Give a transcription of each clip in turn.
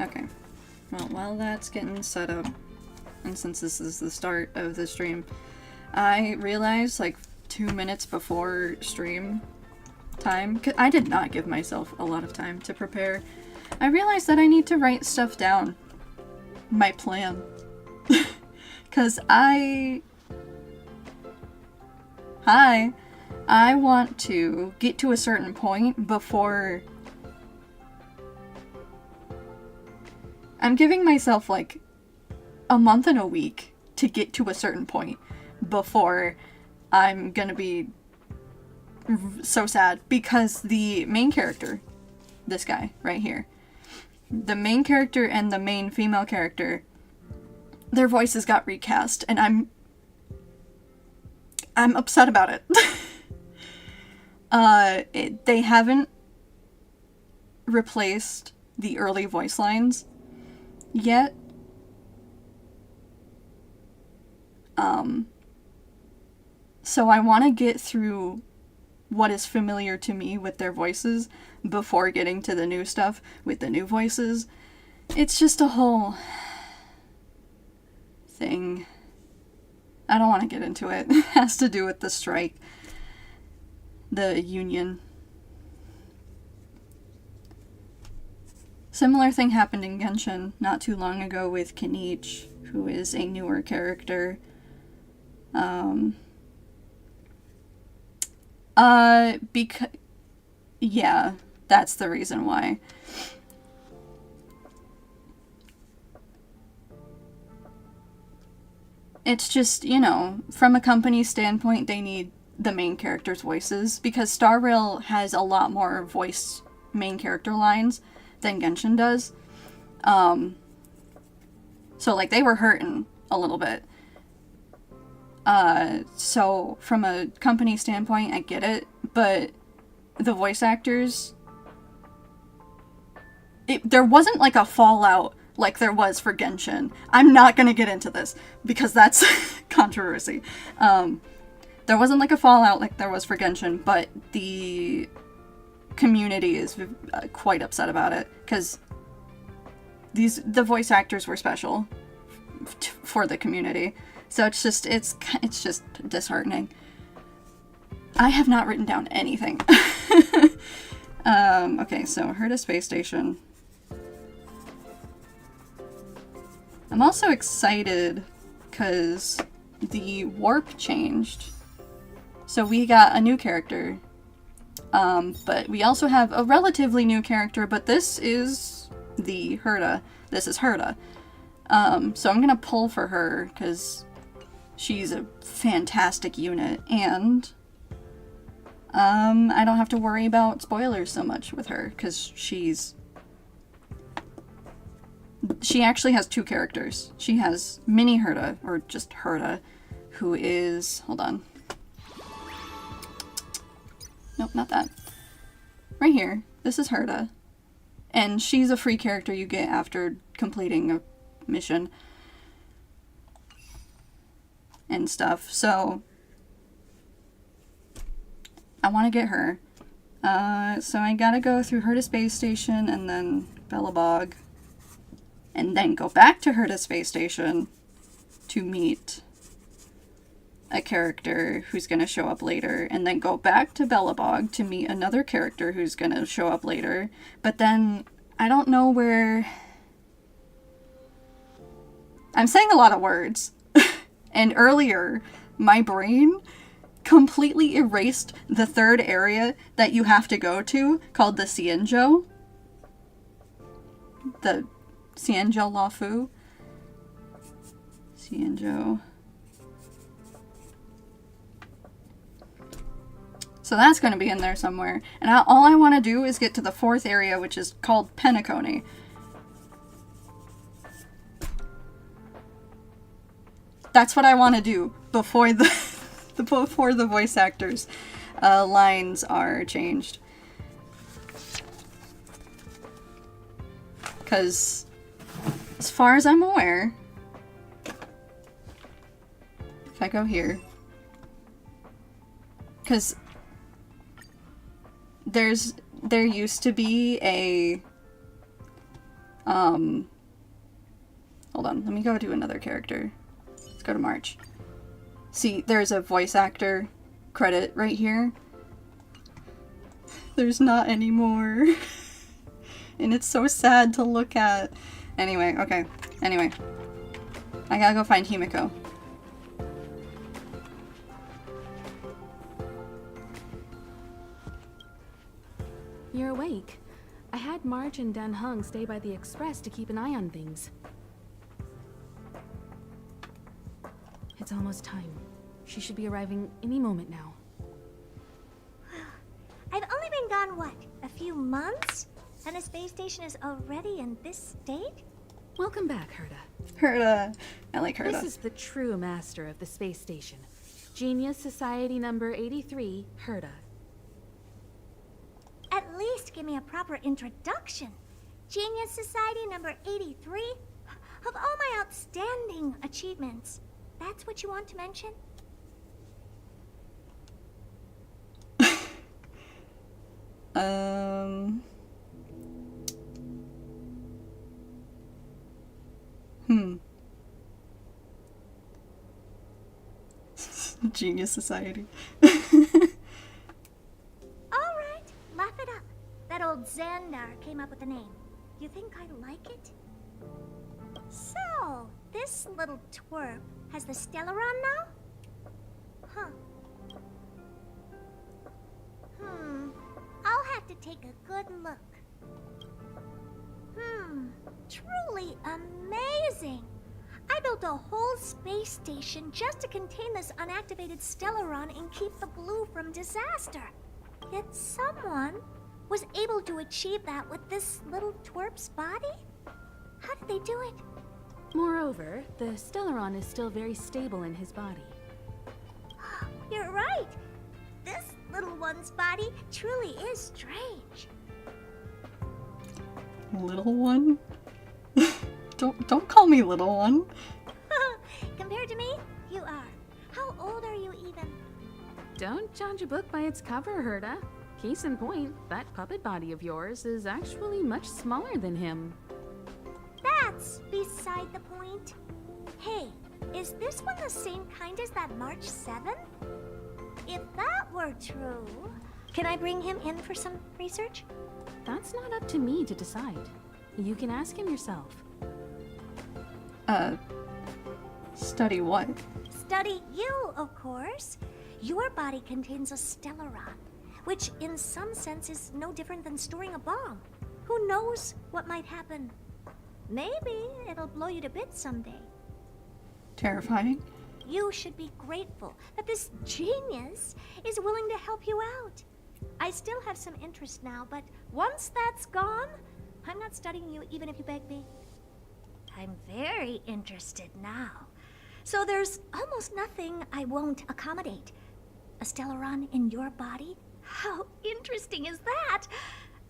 Okay. Well, while that's getting set up, and since this is the start of the stream, I realized, like, 2 minutes before stream time, 'cause I did not give myself a lot of time to prepare, I realized that I need to write stuff down. My plan. Because I want to get to a certain point before... I'm giving myself, like, a month and a week to get to a certain point before I'm gonna be so sad, because the main character, this guy right here, the main character and the main female character, their voices got recast, and I'm upset about it. They haven't replaced the early voice lines yet. So I want to get through what is familiar to me with their voices before getting to the new stuff with the new voices. It's just a whole thing. I don't want to get into it. It has to do with the strike. The union. Similar thing happened in Genshin not too long ago with Kenichi, who is a newer character. Yeah, that's the reason why. It's just, you know, from a company standpoint, they need the main character's voices, because Star Rail has a lot more voice main character lines than Genshin does. So, like, they were hurting a little bit. So from a company standpoint, I get it, but the voice actors, there wasn't like a fallout like there was for Genshin. I'm not gonna get into this because that's controversy. There wasn't like a fallout like there was for Genshin, but the community is quite upset about it because the voice actors were special for the community. So it's just disheartening. I have not written down anything. Okay, so Herta Space Station. I'm also excited because the warp changed. So we got a new character. But we also have a relatively new character, but this is the Herta. This is Herta. So I'm gonna pull for her because she's a fantastic unit, and I don't have to worry about spoilers so much with her, because she actually has two characters. She has Mini Herta, or just Herta, who is, hold on. Nope, not that. Right here. This is Herta. And she's a free character you get after completing a mission and stuff, so I want to get her. So I gotta go through Herta Space Station and then Belobog, and then go back to Herta Space Station to meet a character who's gonna show up later, and then go back to Belobog to meet another character who's gonna show up later. But then I don't know where... I'm saying a lot of words. And earlier, my brain completely erased the third area that you have to go to, called the Xianzhou. The Xianzhou Lafu. Xianzhou. So that's going to be in there somewhere. And all I want to do is get to the fourth area, which is called Penacony. That's what I want to do before the voice actors' lines are changed. Because, as far as I'm aware, if I go here, because there used to be Hold on, let me go to another character. Let's go to March. See, there's a voice actor credit right here. There's not anymore. And it's so sad to look at. Anyway, okay. Anyway. I gotta go find Himiko. You're awake. I had March and Dan Hung stay by the express to keep an eye on things. It's almost time. She should be arriving any moment now. I've only been gone, what, a few months? And the space station is already in this state? Welcome back, Herta. Herta. I like Herta. This is the true master of the space station. Genius Society number 83, Herta. At least give me a proper introduction. Genius Society number 83? Of all my outstanding achievements, that's what you want to mention? Genius Society. Alright, laugh it up. That old Xandar came up with the name. You think I like it? So, this little twerp has the Stellaron now? Huh. I'll have to take a good look. Truly amazing! I built a whole space station just to contain this unactivated Stellaron and keep the Blue from disaster. Yet someone was able to achieve that with this little twerp's body? How did they do it? Moreover, the Stellaron is still very stable in his body. You're right. This little one's body truly is strange. Little one? Don't call me little one. Compared to me, you are. How old are you even? Don't judge a book by its cover, Herta. Case in point, that puppet body of yours is actually much smaller than him. That's beside the point. Hey, is this one the same kind as that March 7? If that were true, can I bring him in for some research? That's not up to me to decide. You can ask him yourself. Study what? Study you, of course. Your body contains a Stellaron, which in some sense is no different than storing a bomb. Who knows what might happen? Maybe it'll blow you to bits someday. Terrifying. You should be grateful that this genius is willing to help you out. I still have some interest now, but once that's gone, I'm not studying you even if you beg me. I'm very interested now. So there's almost nothing I won't accommodate. A Stellaron in your body? How interesting is that?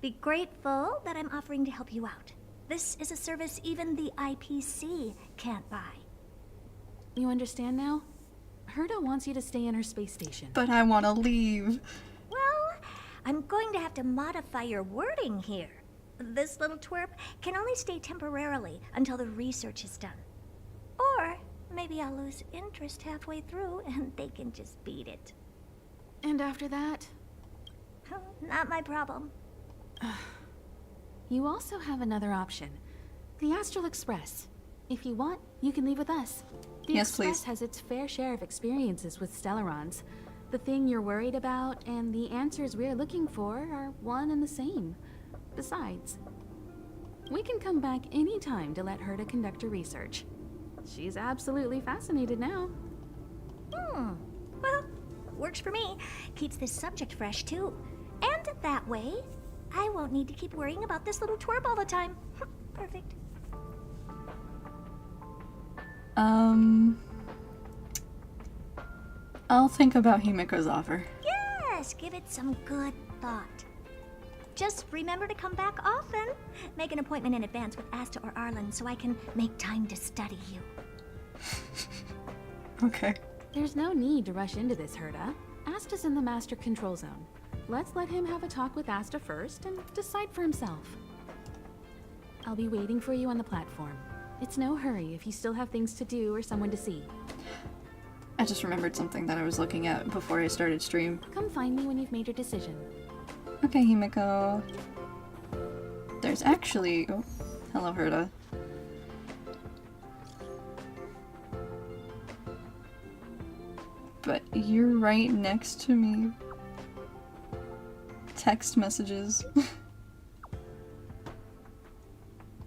Be grateful that I'm offering to help you out. This is a service even the IPC can't buy. You understand now? Herta wants you to stay in her space station. But I want to leave. Well, I'm going to have to modify your wording here. This little twerp can only stay temporarily until the research is done. Or maybe I'll lose interest halfway through and they can just beat it. And after that? Not my problem. You also have another option. The Astral Express. If you want, you can leave with us. The Yes, Express please. has its fair share of experiences with Stellarons. The thing you're worried about and the answers we're looking for are one and the same. Besides, we can come back any time to let Herta conduct her research. She's absolutely fascinated now. Well, works for me. Keeps this subject fresh, too. And that way, I won't need to keep worrying about this little twerp all the time. Perfect. I'll think about Himiko's offer. Yes, give it some good thought. Just remember to come back often. Make an appointment in advance with Asta or Arlen so I can make time to study you. Okay. There's no need to rush into this, Herta. Asta's in the master control zone. Let's let him have a talk with Asta first and decide for himself. I'll be waiting for you on the platform. It's no hurry if you still have things to do or someone to see. I just remembered something that I was looking at before I started stream. Come find me when you've made your decision. Okay, Himiko. There's actually... Oh, hello, Herta. But you're right next to me. Text messages.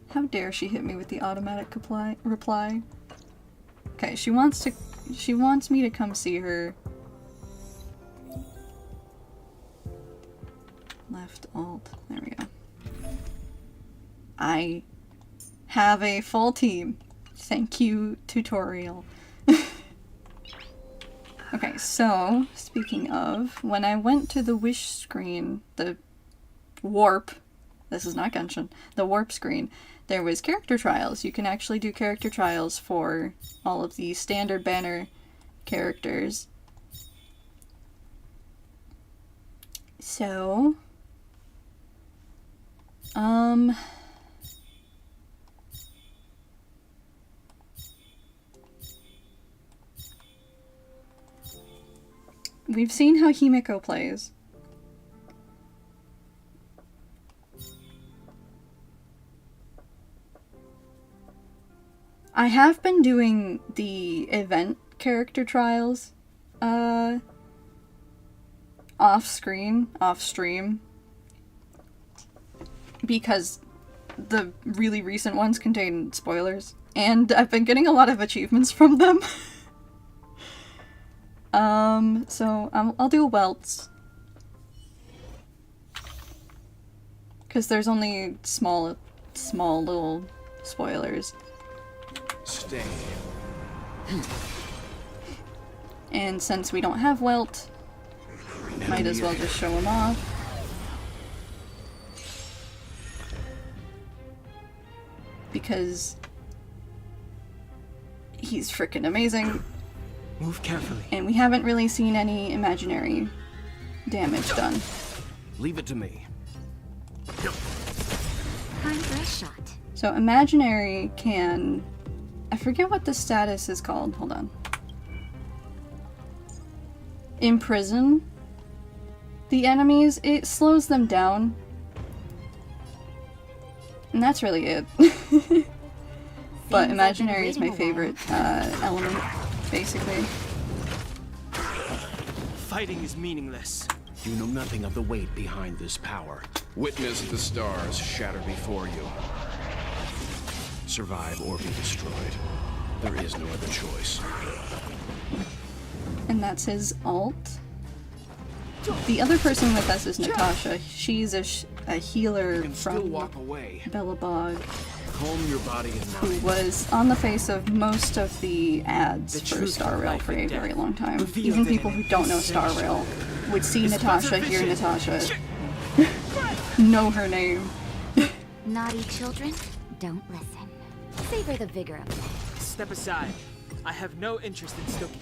How dare she hit me with the automatic reply? Okay, she wants me to come see her. Left alt. There we go. I have a full team. Thank you, tutorial. Okay, so, speaking of, when I went to the wish screen, the warp, this is not Genshin, the warp screen, there was character trials. You can actually do character trials for all of the standard banner characters. So, we've seen how Himiko plays. I have been doing the event character trials, off stream, because the really recent ones contain spoilers, and I've been getting a lot of achievements from them. So I'll do welts, because there's only small little spoilers. Stay. And since we don't have welt, might as well just show him off. Because he's freaking amazing. Move carefully. And we haven't really seen any imaginary damage done. Leave it to me. Time for a shot. So imaginary can... I forget what the status is called. Hold on. Imprison the enemies. It slows them down. And that's really it. But imaginary is my favorite element, basically. Fighting is meaningless. You know nothing of the weight behind this power. Witness the stars shatter before you. Survive or be destroyed. There is no other choice. And that's his alt. The other person with us is Natasha. She's a healer You can still from walk away. Bellabog, Calm your body and who mind. was on the face of most of the ads The for truth Star of Rail life for a and very death, long time. revealed Even in people an who don't know Star essential Rail would see It's Natasha, hear vision. Natasha, know her name. Naughty children, don't listen. Savor the vigor of life. Step aside. I have no interest in stoking.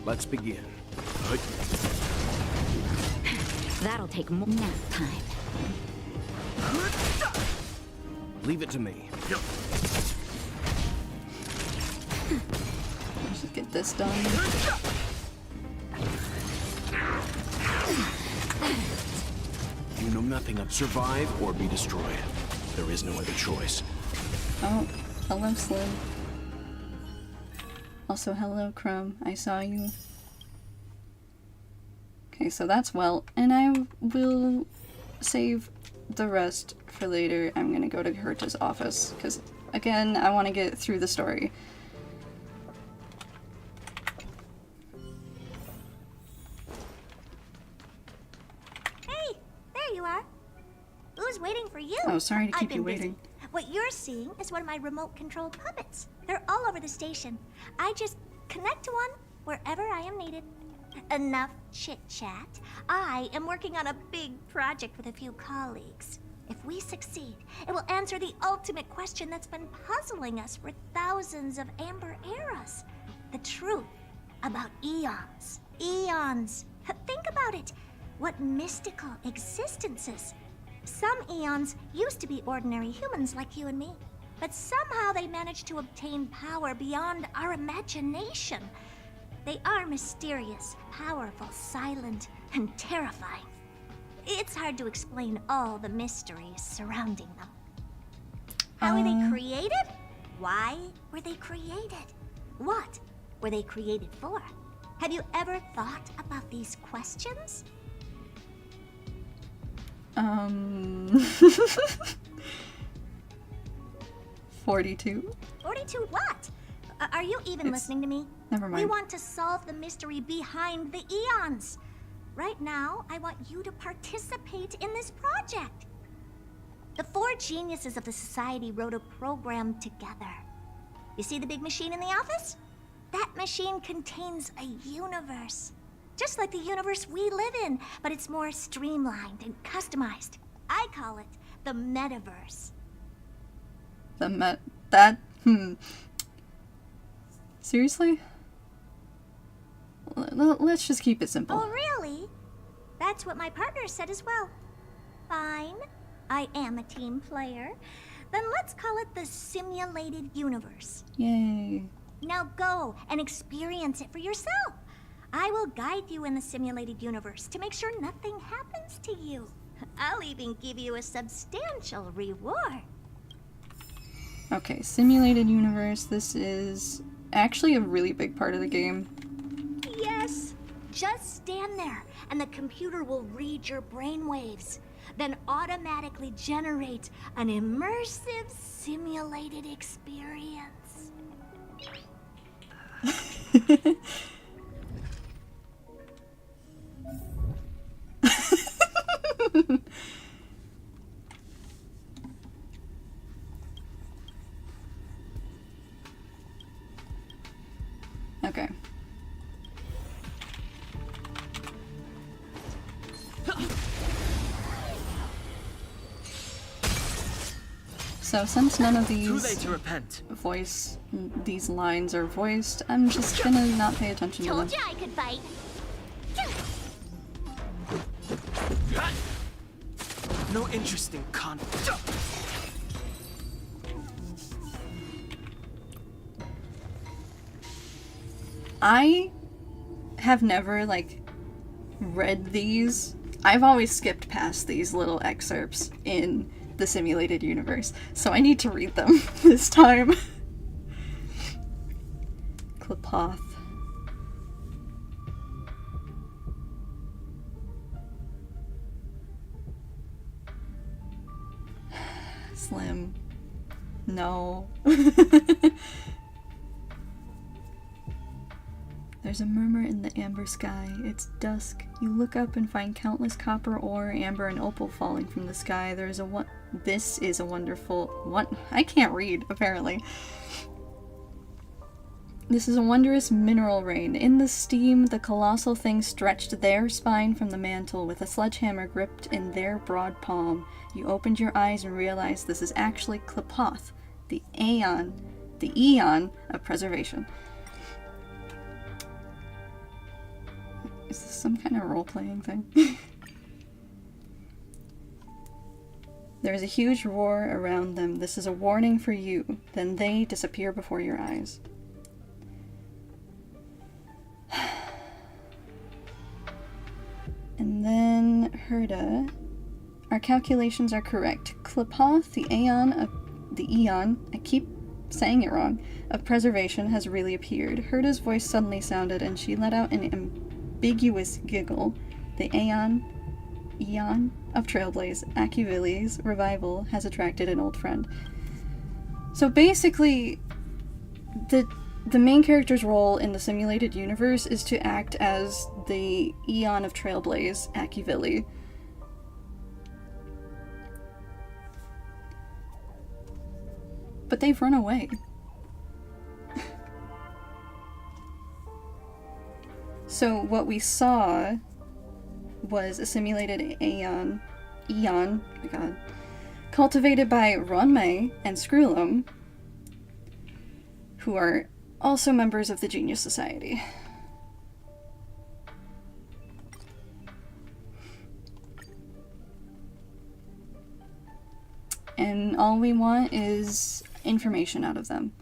Let's begin. That'll take more nap time. Leave it to me. Let's just get this done. You know nothing of survive or be destroyed. There is no other choice. Oh, hello Slim. Also hello Crumb, I saw you. Okay, so that's well, and I will save the rest for later. I'm gonna go to Herta's office, because again, I want to get through the story. Hey, there you are. Who's waiting for you? Oh, sorry to I've keep been you busy. waiting. What you're seeing is one of my remote-controlled puppets. They're all over the station. I just connect to one wherever I am needed. Enough chit-chat. I am working on a big project with a few colleagues. If we succeed, it will answer the ultimate question that's been puzzling us for thousands of Amber eras. The truth about eons. Eons. Think about it. What mystical existences Some eons used to be ordinary humans like you and me, but somehow they managed to obtain power beyond our imagination. They are mysterious, powerful, silent, and terrifying. It's hard to explain all the mysteries surrounding them. How were they created? Why were they created? What were they created for? Have you ever thought about these questions? 42? 42 what? Are you even listening to me? Never mind. We want to solve the mystery behind the eons. Right now, I want you to participate in this project. The 4 geniuses of the society wrote a program together. You see the big machine in the office? That machine contains a universe. Just like the universe we live in, but it's more streamlined and customized. I call it the metaverse. Seriously? Let's just keep it simple. Oh, really? That's what my partner said as well. Fine. I am a team player. Then let's call it the simulated universe. Yay. Now go and experience it for yourself. I will guide you in the simulated universe to make sure nothing happens to you. I'll even give you a substantial reward. Okay, simulated universe. This is actually a really big part of the game. Yes. Just stand there and the computer will read your brainwaves, then automatically generate an immersive simulated experience. Okay. So since none of Too late these to repent. lines are voiced, I'm just gonna not pay attention to them. Told you I could fight. No interest in I have never, read these. I've always skipped past these little excerpts in the simulated universe, so I need to read them this time. Klipoth. Slim. No. There's a murmur in the amber sky. It's dusk. You look up and find countless copper ore, amber, and opal falling from the sky. This is a wonderful... What? I can't read, apparently. This is a wondrous mineral rain. In the steam, the colossal things stretched their spine from the mantle with a sledgehammer gripped in their broad palm. You opened your eyes and realized this is actually Klipoth, the eon of preservation. Is this some kind of role-playing thing? There is a huge roar around them. This is a warning for you. Then they disappear before your eyes. And then Herta. Our calculations are correct. Klipoth, the eon, I keep saying it wrong, of preservation has really appeared. Herta's voice suddenly sounded and she let out an ambiguous giggle. The eon of Trailblaze, Akivili's revival has attracted an old friend. So basically, the main character's role in the simulated universe is to act as the eon of Trailblaze, Akivili. But they've run away. So what we saw was a simulated eon, my god, cultivated by Ronmei and Screwlum, who are also members of the Genius Society. And all we want is information out of them.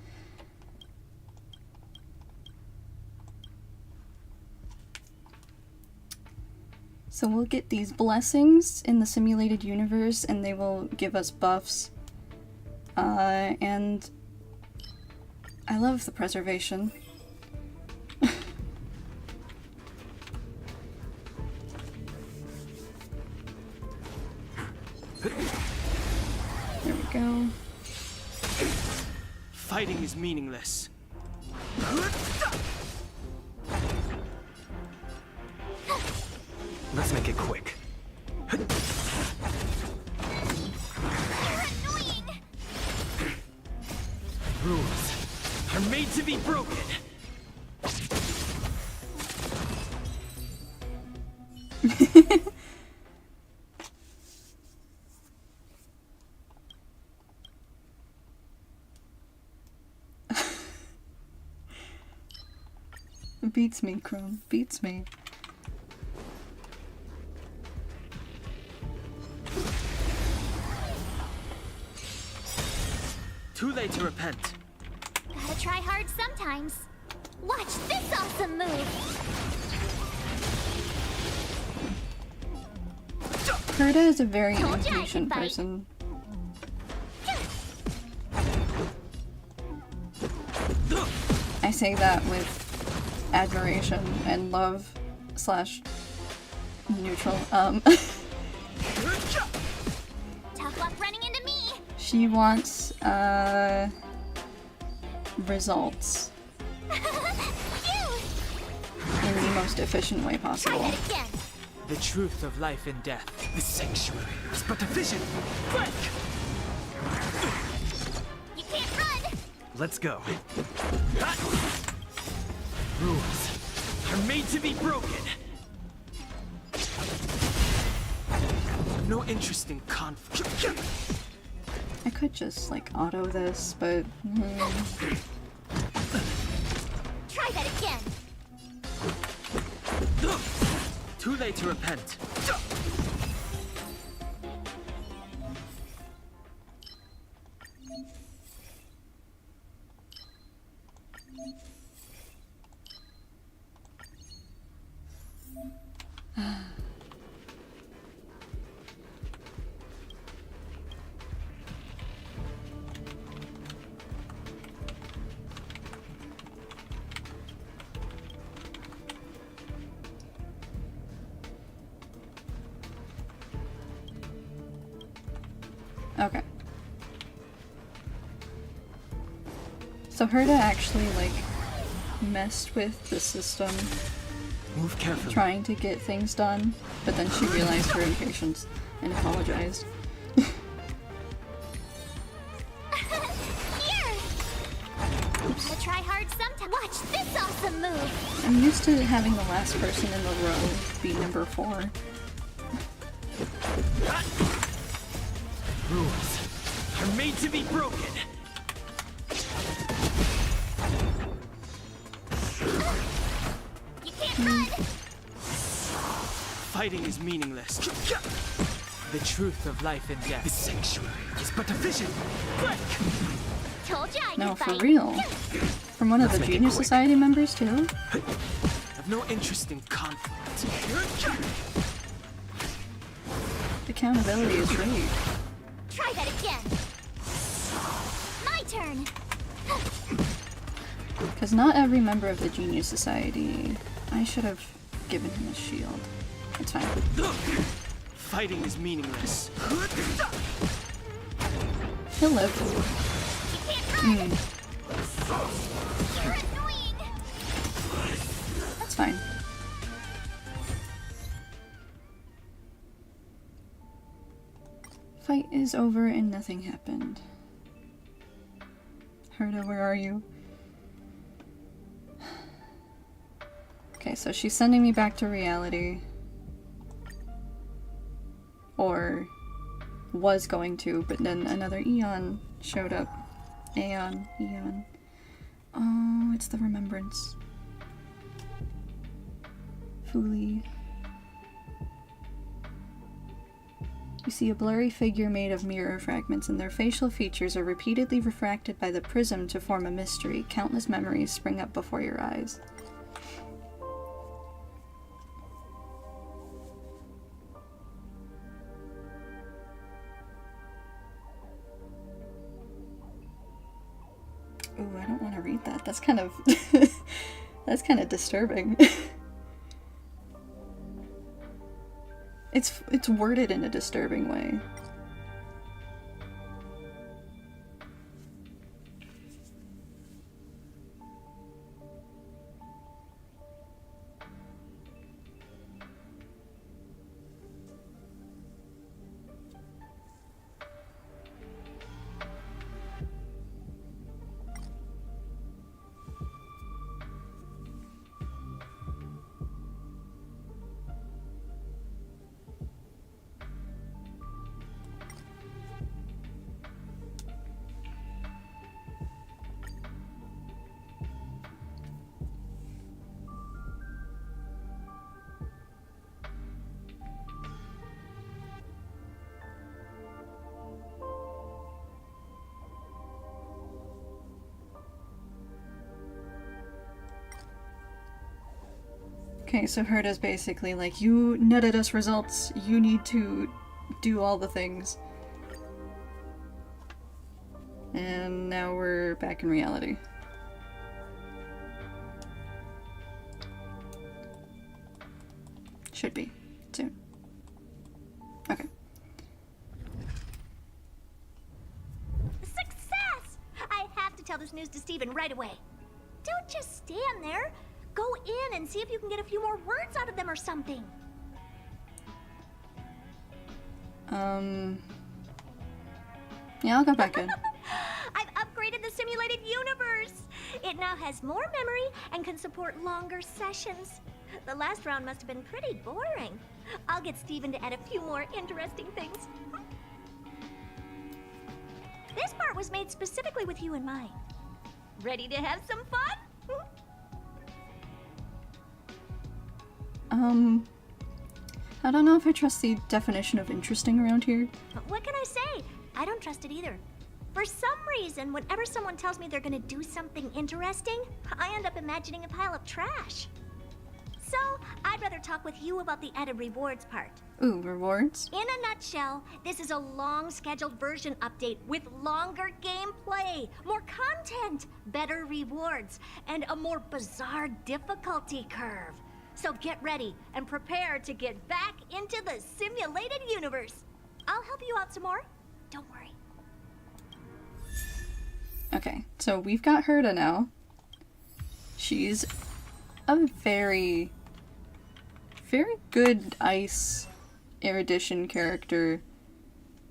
So we'll get these blessings in the simulated universe, and they will give us buffs. And I love the preservation. There we go. Fighting is meaningless. Let's make it quick. Rules are made to be broken. Beats me, Chrome. Beats me. Too late to repent. Gotta try hard sometimes. Watch this awesome move! Herta is a very Told ya I could impatient fight. person. I say that with admiration and love slash neutral. Tough luck running into me! She wants results Phew! in the most efficient way Try possible. that again! The truth of life and death. The sanctuary is but a vision. Break! You can't run! Let's go. Rules are made to be broken. No interest in conflict. I could just like auto this, but Try that again! Too late to repent. okay. So Herta actually like messed with the system Move carefully. trying to get things done, but then she realized her impatience and apologized. Here! Gotta try hard sometime. Watch this awesome move! I'm used to having the last person in the row be number 4. Rules are made to be broken. You can't run! Fighting is meaningless. The truth of life and The death. sanctuary is but a vision. Break! Told ya I No, could for fight. real. From one of Let's the make it Genius quick. Society members too? Have no interest in conflict. Accountability is great. Try that again! My turn! Because not every member of the Genius Society... I should have given him a shield. It's fine. Fighting is meaningless. He'll live. You can't run! You're annoying! That's fine. Fight is over and nothing happened. Herta, where are you? Okay, so she's sending me back to reality. Or was going to, but then another Eon showed up. Eon. Oh, it's the remembrance. Fooly. You see a blurry figure made of mirror fragments, and their facial features are repeatedly refracted by the prism to form a mystery. Countless memories spring up before your eyes. Ooh, I don't want to read that. That's kind of that's kind of disturbing. It's worded in a disturbing way. Okay, so Herta's basically like, you netted us results, you need to do all the things. And now we're back in reality. Should be. Soon. Okay. Success! I have to tell this news to Steven right away. Don't just stand there. Go in and see if you can get a few more words out of them or something. Yeah, I'll go back in. I've upgraded the simulated universe. It now has more memory and can support longer sessions. The last round must have been pretty boring. I'll get Steven to add a few more interesting things. This part was made specifically with you in mind. Ready to have some fun? I don't know if I trust the definition of interesting around here. What can I say? I don't trust it either. For some reason, whenever someone tells me they're gonna do something interesting, I end up imagining a pile of trash. So, I'd rather talk with you about the added rewards part. Ooh, rewards? In a nutshell, this is a long scheduled version update with longer gameplay, more content, better rewards, and a more bizarre difficulty curve. So get ready and prepare to get back into the simulated universe. I'll help you out some more. Don't worry. Okay, so we've got Herta now. She's a very good ice erudition character.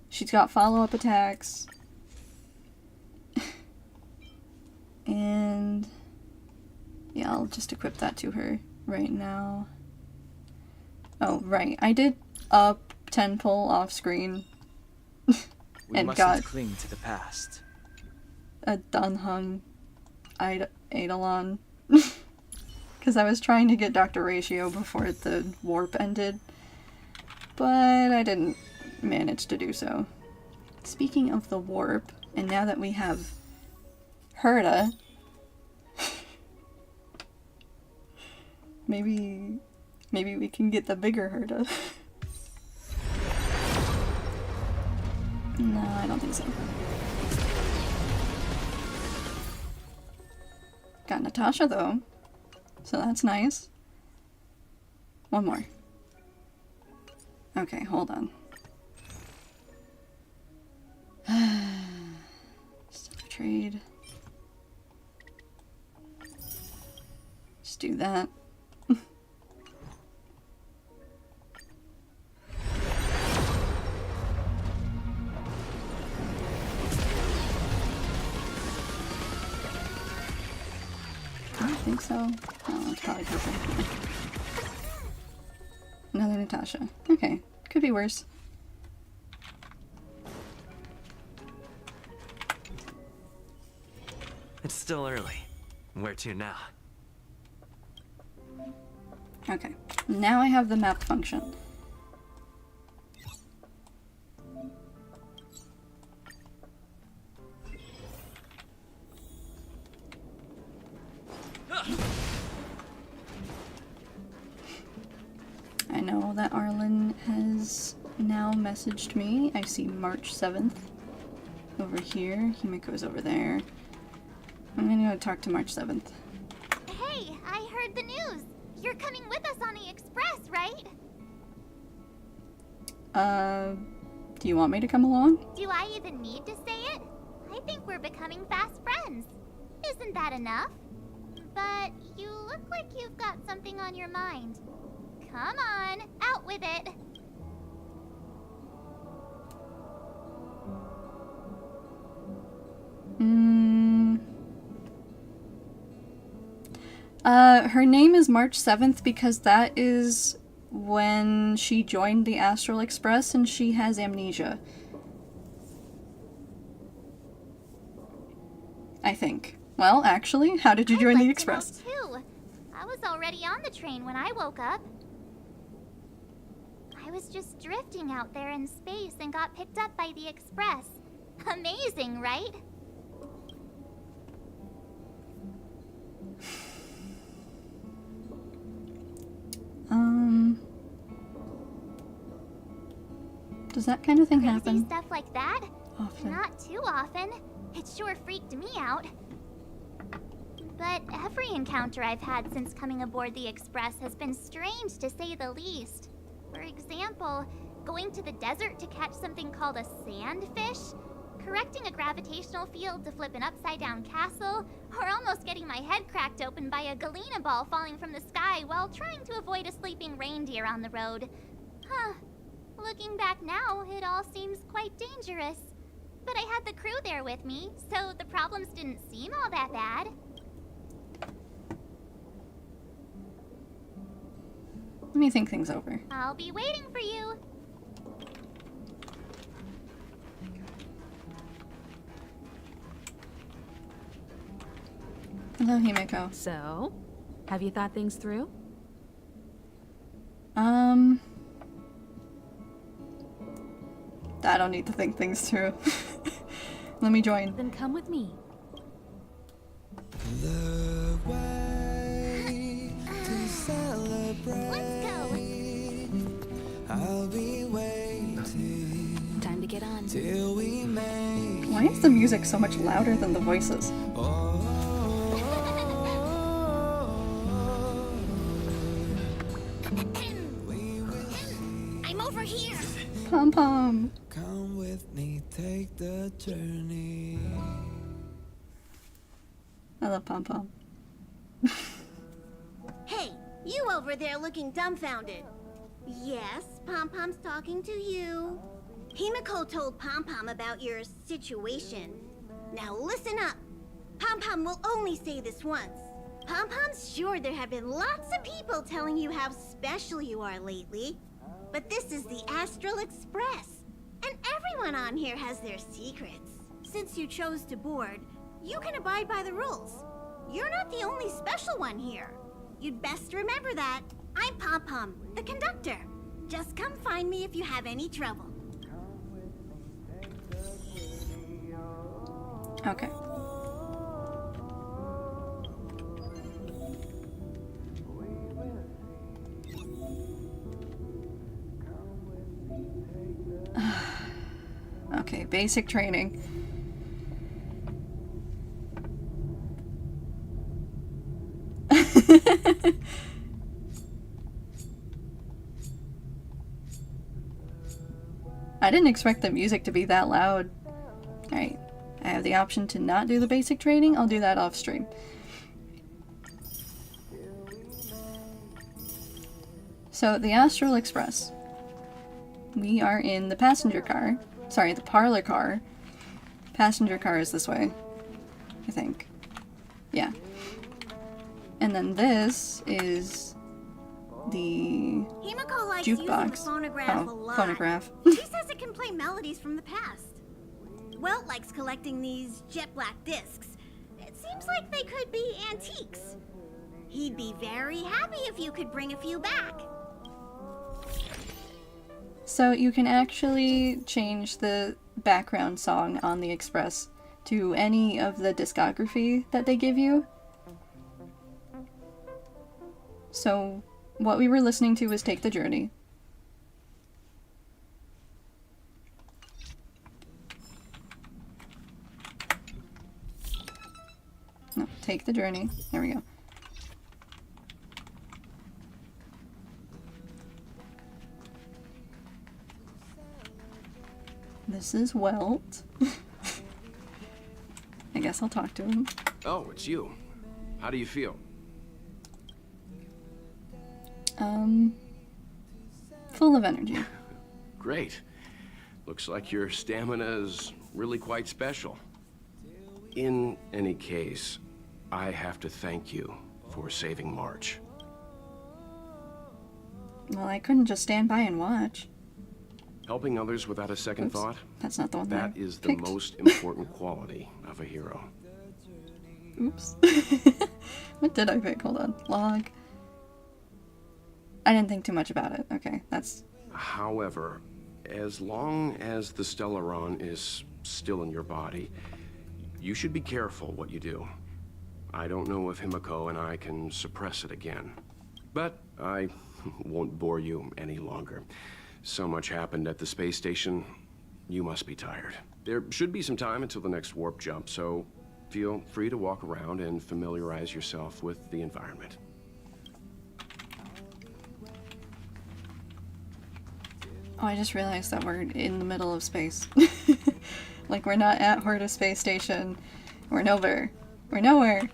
She's got follow-up attacks. And yeah, I'll just equip that to her right now. Oh, right. I did up 10 pull off screen. We and mustn't got cling to the past. a Dunhung Eidolon. Because I was trying to get Dr. Ratio before the warp ended. But I didn't manage to do so. Speaking of the warp, and now that we have Herta, maybe we can get the bigger Herta. No, I don't think so. Got Natasha though, so that's nice. One more. Okay, hold on. Stop trade. Just do that. I don't think so. Oh, it's probably perfect. Another Natasha. Okay, could be worse. It's still early. Where to now? Okay, now I have the map function. know that Arlen has now messaged me. I see March 7th over here. Himiko's over there. I'm gonna go talk to March 7th. Hey, I heard the news. You're coming with us on the express, right? Do you want me to come along? Do I even need to say it? I think we're becoming fast friends. Isn't that enough? But you look like you've got something on your mind. Come on, out with it. Her name is March 7th because that is when she joined the Astral Express and she has amnesia. I think. Well, actually, how did you join the Express? I'd like to know, too. I was already on the train when I woke up. I was just drifting out there in space and got picked up by the Express. Amazing, right? Does that kind of thing Crazy happen? stuff like that? Often. Not too often. It sure freaked me out. But every encounter I've had since coming aboard the Express has been strange, to say the least. For example, going to the desert to catch something called a sandfish, correcting a gravitational field to flip an upside-down castle, or almost getting my head cracked open by a galena ball falling from the sky while trying to avoid a sleeping reindeer on the road. Huh. Looking back now, it all seems quite dangerous. But I had the crew there with me, so the problems didn't seem all that bad. Let me think things over. I'll be waiting for you. Hello, Himiko. So, have you thought things through? I don't need to think things through. Let me join. Then come with me. The way to Let's go. I'll be waiting Time to get on. till we make Why is the music so much louder than the voices? I'm over here. Pom pom. Come with me, take the journey. I love pom pom. Hey, you over there looking dumbfounded. Yes, Pom Pom's talking to you. Himiko told Pom Pom about your situation. Now listen up. Pom Pom will only say this once. Pom Pom's sure there have been lots of people telling you how special you are lately. But this is the Astral Express, and everyone on here has their secrets. Since you chose to board, you can abide by the rules. You're not the only special one here. You'd best remember that. I'm Pom Pom, the conductor. Just come find me if you have any trouble. Okay. Okay, basic training. I didn't expect the music to be that loud. Alright, I have the option to not do the basic training. I'll do that off stream. So, the Astral Express. We are in the passenger car. Sorry, the parlor car. Passenger car is this way. I think. Yeah. And then this is the Himiko likes using the jukebox. phonograph a Oh, lot. phonograph. She says it can play melodies from the past. Welt likes collecting these jet black discs. It seems like they could be antiques. He'd be very happy if you could bring a few back. So you can actually change the background song on the Express to any of the discography that they give you. So what we were listening to was Take the Journey. No, Take the Journey. There we go. This is Welt. I guess I'll talk to him. Oh, it's you. How do you feel? Full of energy. Great. Looks like your stamina is really quite special. In any case, I have to thank you for saving March. Well, I couldn't just stand by and watch. Helping others without a second Oops, thought? that's not the one That I is the picked. most important quality of a hero. Oops. What did I pick? Hold on. Log. I didn't think too much about it. Okay, that's... However, as long as the Stellaron is still in your body, you should be careful what you do. I don't know if Himiko and I can suppress it again. But I won't bore you any longer. So much happened at the space station, you must be tired. There should be some time until the next warp jump, so feel free to walk around and familiarize yourself with the environment. Oh, I just realized that we're in the middle of space. Like, we're not at Herta space station. We're nowhere. We're nowhere.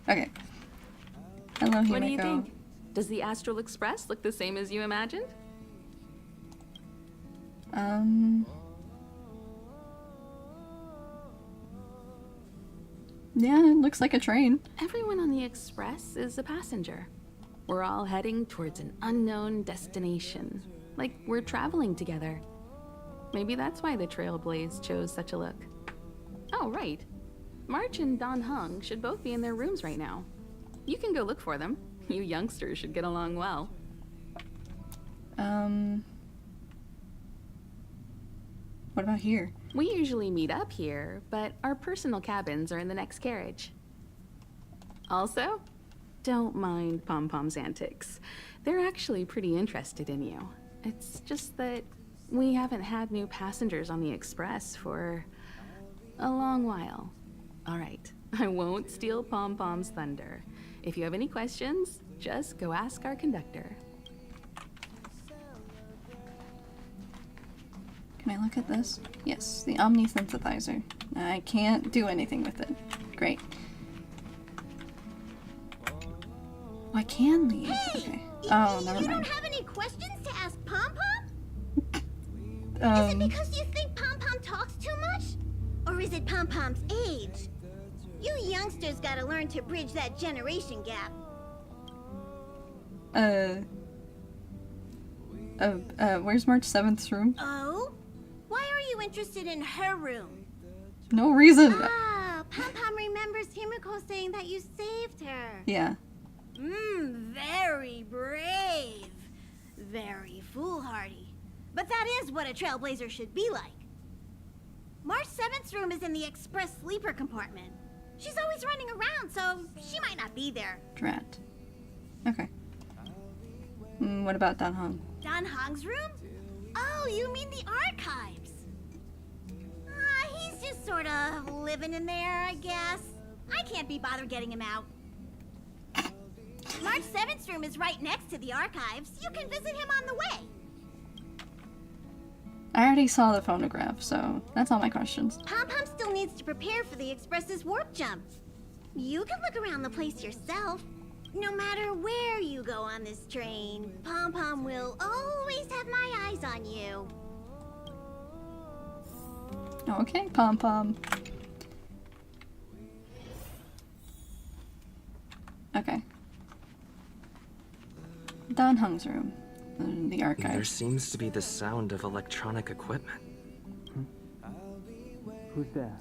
Okay. Hello, Himiko. What do you think? Does the Astral Express look the same as you imagined? Yeah, it looks like a train. Everyone on the Express is a passenger. We're all heading towards an unknown destination. Like we're traveling together. Maybe that's why the Trailblaze chose such a look. Oh, right. March and Don Hung should both be in their rooms right now. You can go look for them. You youngsters should get along well. What about here? We usually meet up here, but our personal cabins are in the next carriage. Also, don't mind Pom Pom's antics. They're actually pretty interested in you. It's just that we haven't had new passengers on the Express for a long while. All right, I won't steal Pom Pom's thunder. If you have any questions, just go ask our conductor. Can I look at this? Yes, the Omni Synthesizer. I can't do anything with it. Great. Oh, I can leave. Okay. Oh, never You mind. don't have any questions to ask Pom Pom? Is it because you think Pom Pom talks too much? Or is it Pom Pom's age? You youngsters gotta learn to bridge that generation gap. Where's March 7th's room? Oh? Why are you interested in her room? No reason. Ah, Pom Pom remembers Himiko saying that you saved her. Yeah. Very brave. Very foolhardy. But that is what a trailblazer should be like. March 7th's room is in the express sleeper compartment. She's always running around, so she might not be there. Drat. Okay. What about Don Hong? Don Hong's room? Oh, you mean the archives? He's just sort of living in there, I guess. I can't be bothered getting him out. March 7th's room is right next to the archives. You can visit him on the way. I already saw the phonograph, so that's all my questions. Pom Pom still needs to prepare for the Express's warp jump. You can look around the place yourself. No matter where you go on this train, Pom Pom will always have my eyes on you. Okay, Pom Pom. Okay. Don Hung's room. The There archive. seems to be the sound of electronic equipment. Who's there?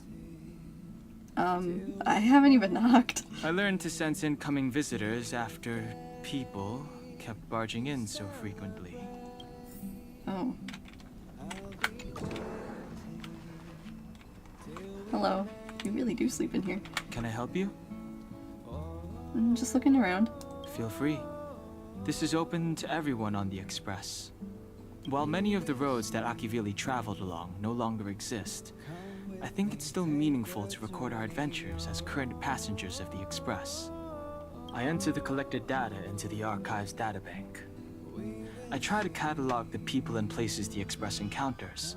I haven't even knocked. I learned to sense incoming visitors after people kept barging in so frequently. Oh. Hello. You really do sleep in here. Can I help you? Just looking around. Feel free. This is open to everyone on the Express. While many of the roads that Akivili traveled along no longer exist, I think it's still meaningful to record our adventures as current passengers of the Express. I enter the collected data into the Archives databank. I try to catalog the people and places the Express encounters,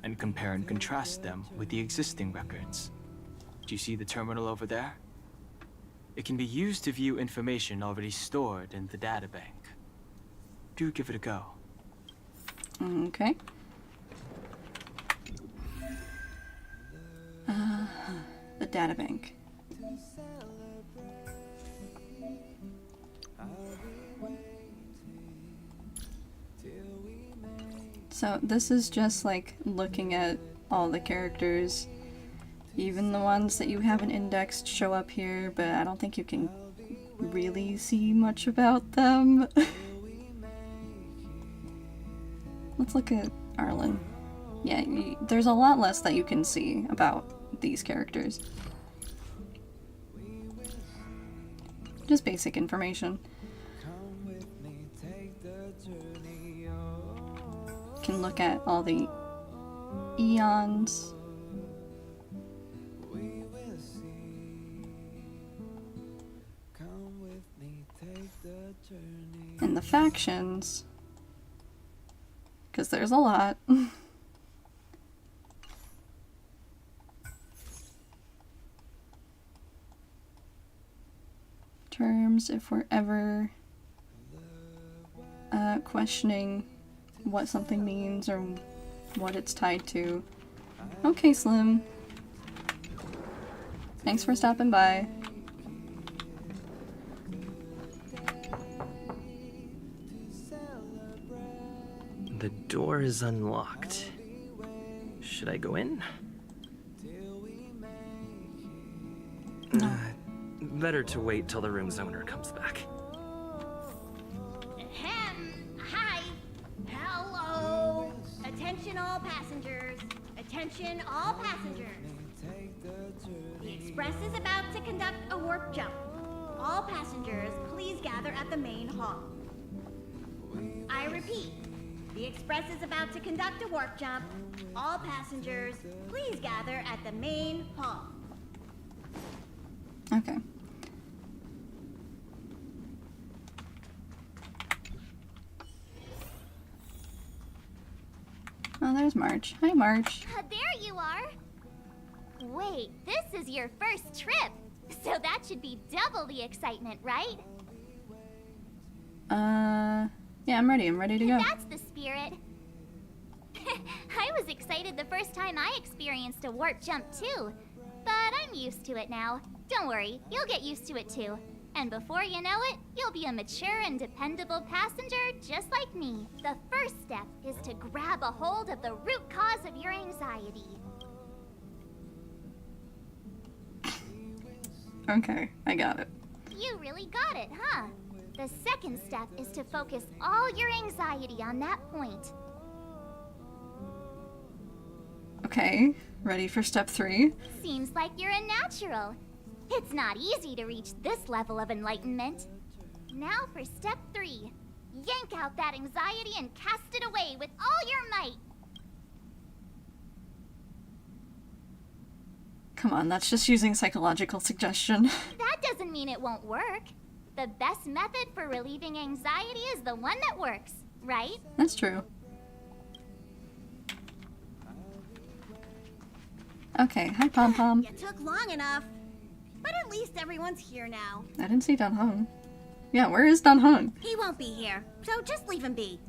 and compare and contrast them with the existing records. Do you see the terminal over there? It can be used to view information already stored in the databank. Do give it a go. Okay. The databank. So this is just like looking at all the characters. Even the ones that you haven't indexed show up here, but I don't think you can really see much about them. Let's look at Arlen. Yeah, there's a lot less that you can see about these characters. Just basic information. Can look at all the eons. And the factions. Because there's a lot. Terms, if we're ever questioning what something means or what it's tied to. Okay, Slim. Thanks for stopping by. The door is unlocked. Should I go in? Better to wait till the room's owner comes back. Hi. Hello. Attention all passengers. Attention all passengers. The Express is about to conduct a warp jump. All passengers, please gather at the main hall. I repeat, the Express is about to conduct a warp jump. All passengers, please gather at the main hall. Okay. Oh, there's March. Hi, March. There you are. Wait, this is your first trip. So that should be double the excitement, right? Yeah, I'm ready. I'm ready to go. That's the spirit. I was excited the first time I experienced a warp jump too. But I'm used to it now. Don't worry, you'll get used to it too. And before you know it, you'll be a mature and dependable passenger just like me. The first step is to grab a hold of the root cause of your anxiety. Okay, I got it. You really got it, huh? The second step is to focus all your anxiety on that point. Okay, ready for step 3? Seems like you're a natural. It's not easy to reach this level of enlightenment. Now for step 3. Yank out that anxiety and cast it away with all your might. Come on, that's just using psychological suggestion. That doesn't mean it won't work. The best method for relieving anxiety is the one that works, right? That's true. Okay, hi Pom Pom. You took long enough. But at least everyone's here now. I didn't see Dan Heng. Yeah, where is Dan Heng? He won't be here, so just leave him be.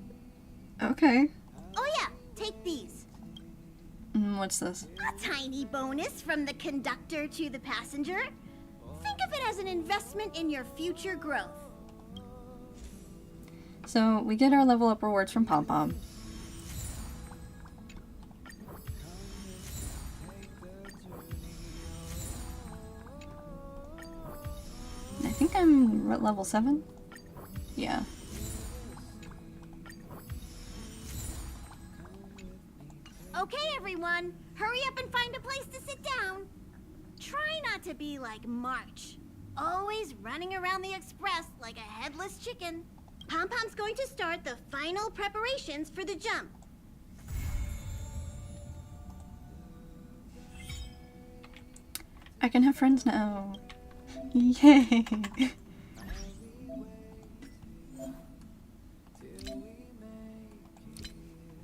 Okay. Oh yeah, take these. What's this? A tiny bonus from the conductor to the passenger. Think of it as an investment in your future growth. So, we get our level up rewards from Pom Pom. I think I'm at level 7? Yeah. Okay, everyone, hurry up and find a place to sit down. Try not to be like March, always running around the Express like a headless chicken. Pom Pom's going to start the final preparations for the jump. I can have friends now. Yay!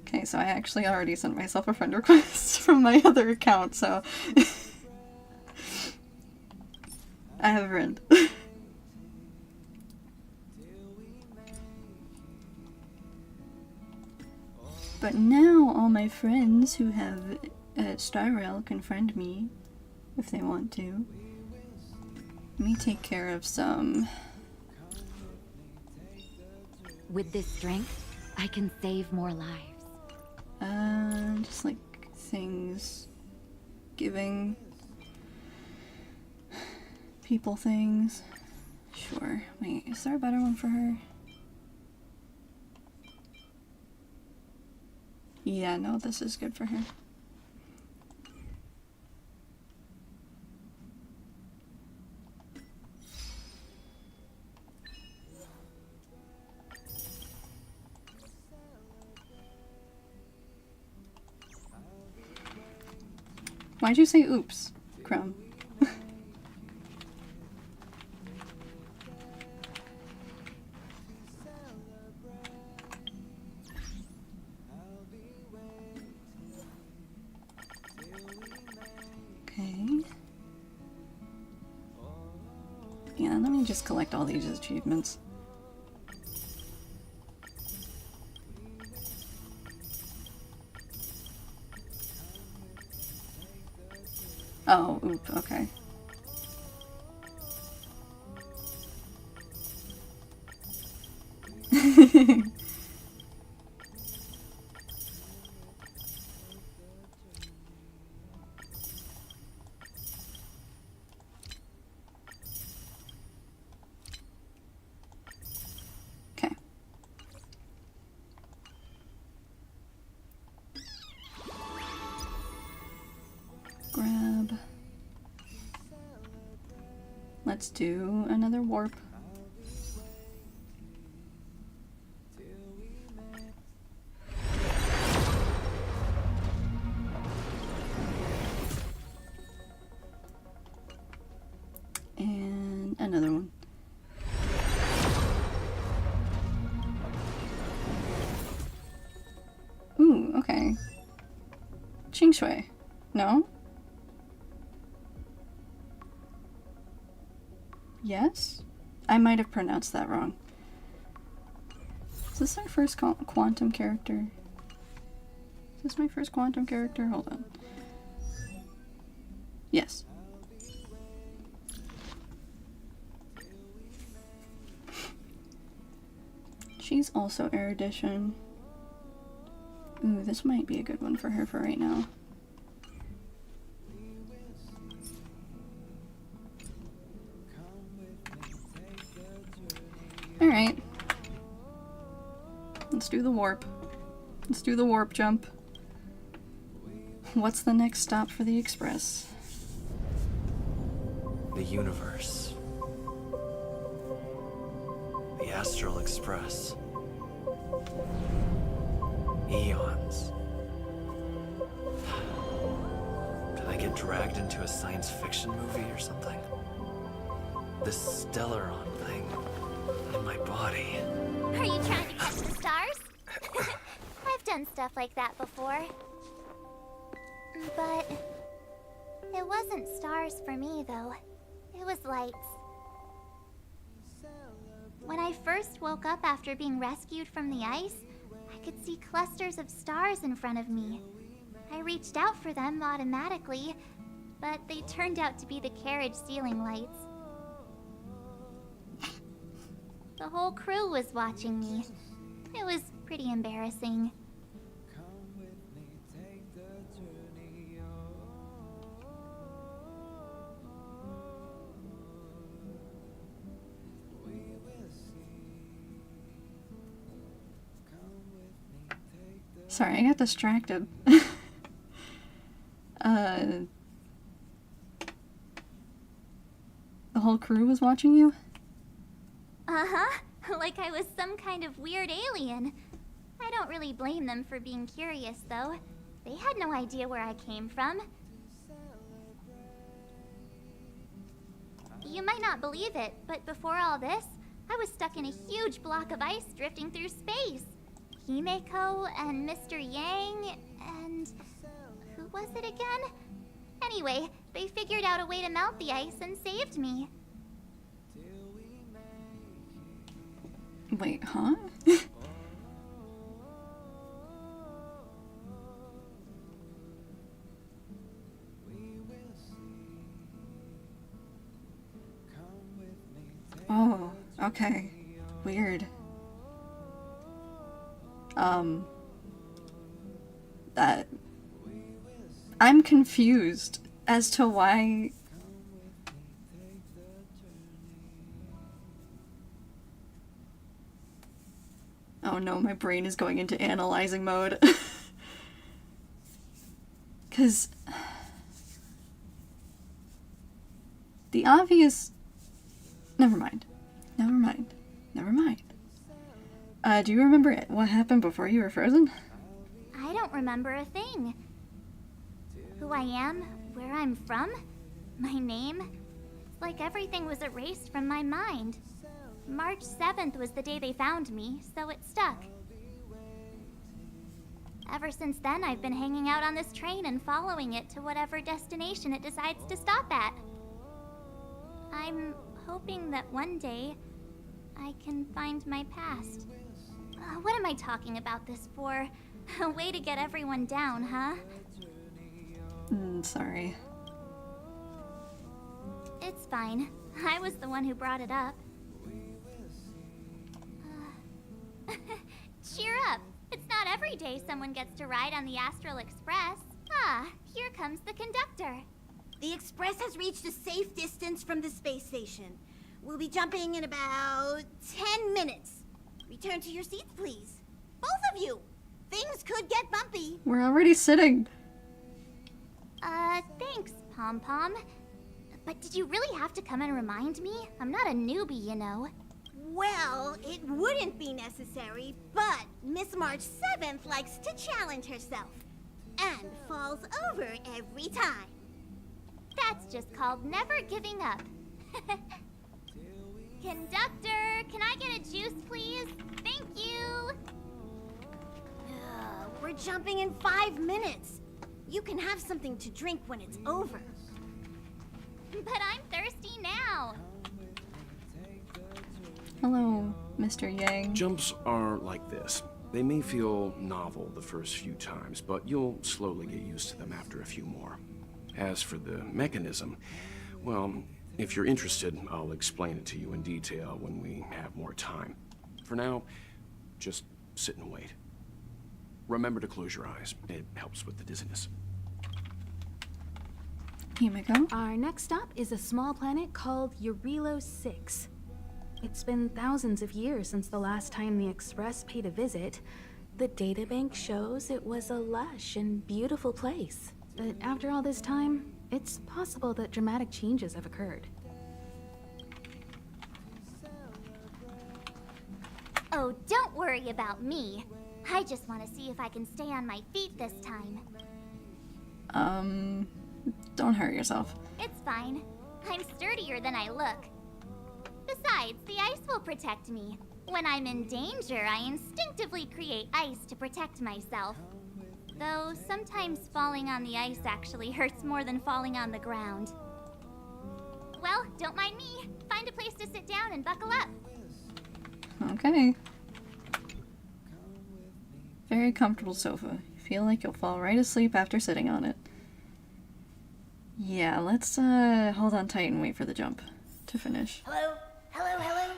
Okay, so I actually already sent myself a friend request from my other account, so I have a friend. But now all my friends who have Star Rail can friend me if they want to. Let me take care of some. With this strength, I can save more lives. Just like things. Giving people things. Sure. Wait, is there a better one for her? Yeah, no, this is good for her. Why'd you say oops, Crumb? Okay. Yeah, let me just collect all these achievements. Oh, oop, okay. Okay. Grab. Let's do another warp. And another one. Ooh, okay. Ching Shui. No? Yes? I might have pronounced that wrong. Is this our first quantum character? Is this my first quantum character? Hold on. Yes. She's also erudition. Ooh, this might be a good one for her for right now. Alright. Let's do the warp. Let's do the warp jump. What's the next stop for the express? The universe. The Astral Express. Eons. Did I get dragged into a science fiction movie or something? This Stellaron thing in my body. Are you trying to catch the stars? I've done stuff like that before. But it wasn't stars for me, though. It was lights. When I first woke up after being rescued from the ice, I could see clusters of stars in front of me. I reached out for them automatically, but they turned out to be the carriage ceiling lights. The whole crew was watching me. It was pretty embarrassing. Sorry, I got distracted. The whole crew was watching you? Uh-huh. Like I was some kind of weird alien. I don't really blame them for being curious, though. They had no idea where I came from. You might not believe it, but before all this, I was stuck in a huge block of ice drifting through space. Himeko and Mr. Yang and... who was it again? Anyway, they figured out a way to melt the ice and saved me. Wait, huh? Oh, okay. Weird. That... I'm confused as to why... Oh no, my brain is going into analyzing mode. 'Cause... the obvious... Never mind. Never mind. Never mind. Do you remember what happened before you were frozen? I don't remember a thing. Who I am, where I'm from, my name. It's like everything was erased from my mind. March 7th was the day they found me, so it stuck. Ever since then, I've been hanging out on this train and following it to whatever destination it decides to stop at. I'm hoping that one day I can find my past. What am I talking about this for? A way to get everyone down, huh? Sorry. It's fine. I was the one who brought it up. Cheer up! It's not every day someone gets to ride on the Astral Express. Ah, here comes the conductor. The Express has reached a safe distance from the space station. We'll be jumping in about 10 minutes. Return to your seats, please. Both of you! Things could get bumpy. We're already sitting. Thanks, Pom Pom. But did you really have to come and remind me? I'm not a newbie, you know. Well, it wouldn't be necessary, but Miss March 7th likes to challenge herself. And falls over every time. That's just called never giving up. Conductor, can I get a juice, please? Thank you! We're jumping in 5 minutes. You can have something to drink when it's over. But I'm thirsty now. Hello, Mr. Yang. Jumps are like this. They may feel novel the first few times, but you'll slowly get used to them after a few more. As for the mechanism, well, if you're interested, I'll explain it to you in detail when we have more time. For now, just sit and wait. Remember to close your eyes. It helps with the dizziness. Himeko? Our next stop is a small planet called Eurilo 6. It's been thousands of years since the last time the Express paid a visit. The databank shows it was a lush and beautiful place. But after all this time, it's possible that dramatic changes have occurred. Oh, don't worry about me. I just want to see if I can stay on my feet this time. Don't hurt yourself. It's fine. I'm sturdier than I look. Besides, the ice will protect me. When I'm in danger, I instinctively create ice to protect myself. Though sometimes falling on the ice actually hurts more than falling on the ground. Well, don't mind me. Find a place to sit down and buckle up. Okay. Very comfortable sofa. You feel like you'll fall right asleep after sitting on it. Yeah, let's hold on tight and wait for the jump to finish. Hello? Hello, hello?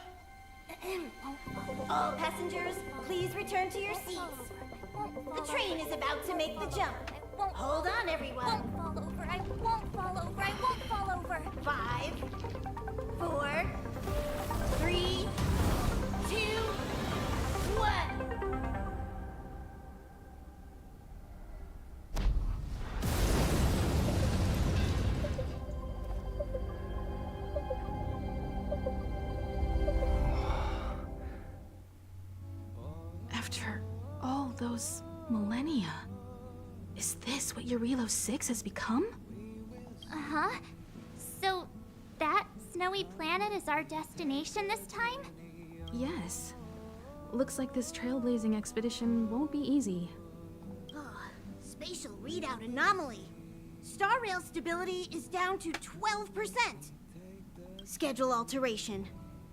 All passengers, please return to your seats. The train is about to make the jump. Hold on, everyone. I won't fall over. I won't fall over. I won't fall over. 5, 4, 3, 2, 1. those millennia. Is this what Eurilo 6 has become? Uh-huh. So, that snowy planet is our destination this time? Yes. Looks like this trailblazing expedition won't be easy. Spatial readout anomaly. Star rail stability is down to 12%. Schedule alteration.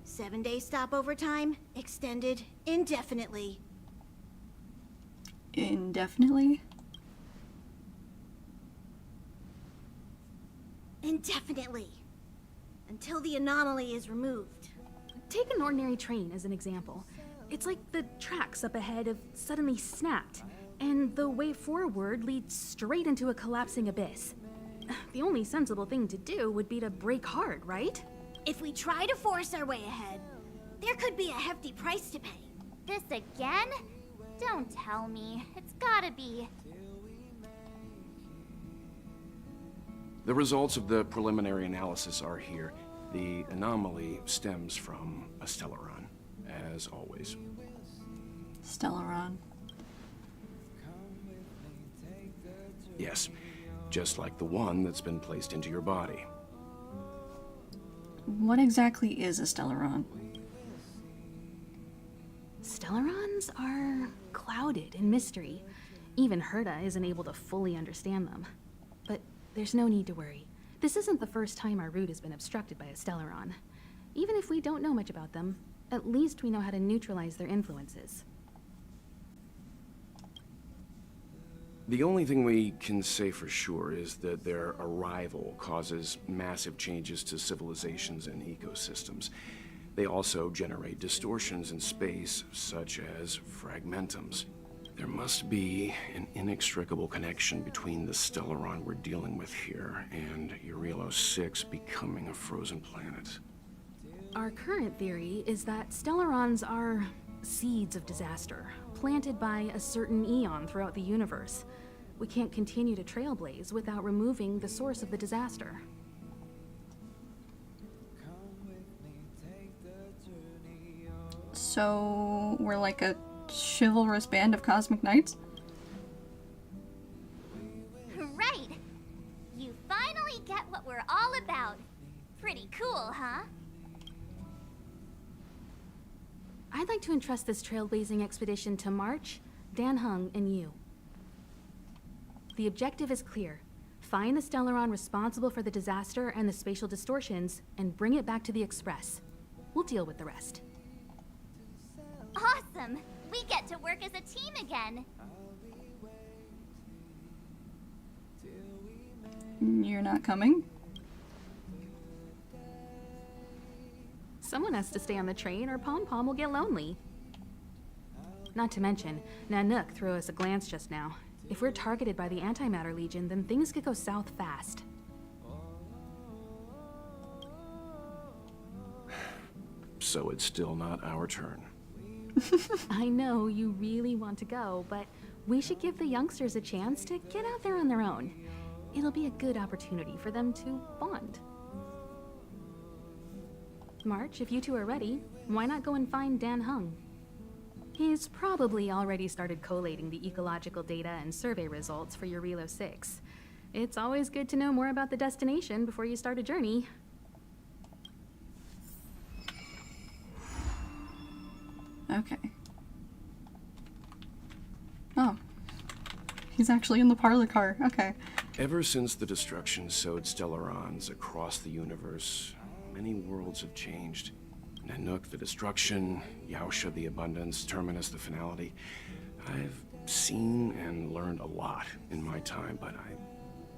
7-day stopover time extended indefinitely. Indefinitely? Indefinitely. Until the anomaly is removed. Take an ordinary train as an example. It's like the tracks up ahead have suddenly snapped, and the way forward leads straight into a collapsing abyss. The only sensible thing to do would be to brake hard, right? If we try to force our way ahead, there could be a hefty price to pay. This again? Don't tell me. It's gotta be. The results of the preliminary analysis are here. The anomaly stems from a Stellaron, as always. Stellaron. Yes, just like the one that's been placed into your body. What exactly is a Stellaron? Stellarons are clouded in mystery. Even Herta isn't able to fully understand them. But there's no need to worry. This isn't the first time our route has been obstructed by a Stellaron. Even if we don't know much about them, at least we know how to neutralize their influences. The only thing we can say for sure is that their arrival causes massive changes to civilizations and ecosystems. They also generate distortions in space, such as fragmentums. There must be an inextricable connection between the Stellaron we're dealing with here and Eurilo 6 becoming a frozen planet. Our current theory is that Stellarons are seeds of disaster, planted by a certain eon throughout the universe. We can't continue to trailblaze without removing the source of the disaster. So, we're like a chivalrous band of cosmic knights? Right! You finally get what we're all about. Pretty cool, huh? I'd like to entrust this trailblazing expedition to March, Dan Hung, and you. The objective is clear. Find the Stellaron responsible for the disaster and the spatial distortions, and bring it back to the Express. We'll deal with the rest. Awesome! We get to work as a team again. You're not coming? Someone has to stay on the train or Pom Pom will get lonely. Not to mention, Nanook threw us a glance just now. If we're targeted by the Antimatter Legion, then things could go south fast. So it's still not our turn. I know you really want to go, but we should give the youngsters a chance to get out there on their own. It'll be a good opportunity for them to bond. March, if you two are ready, why not go and find Dan Hung? He's probably already started collating the ecological data and survey results for Eurilo 6. It's always good to know more about the destination before you start a journey. Okay. Oh. He's actually in the parlor car. Okay. Ever since the destruction sowed Stellarons across the universe, many worlds have changed. Nanook, the destruction, Yaosha, the abundance, Terminus, the finality. I've seen and learned a lot in my time, but I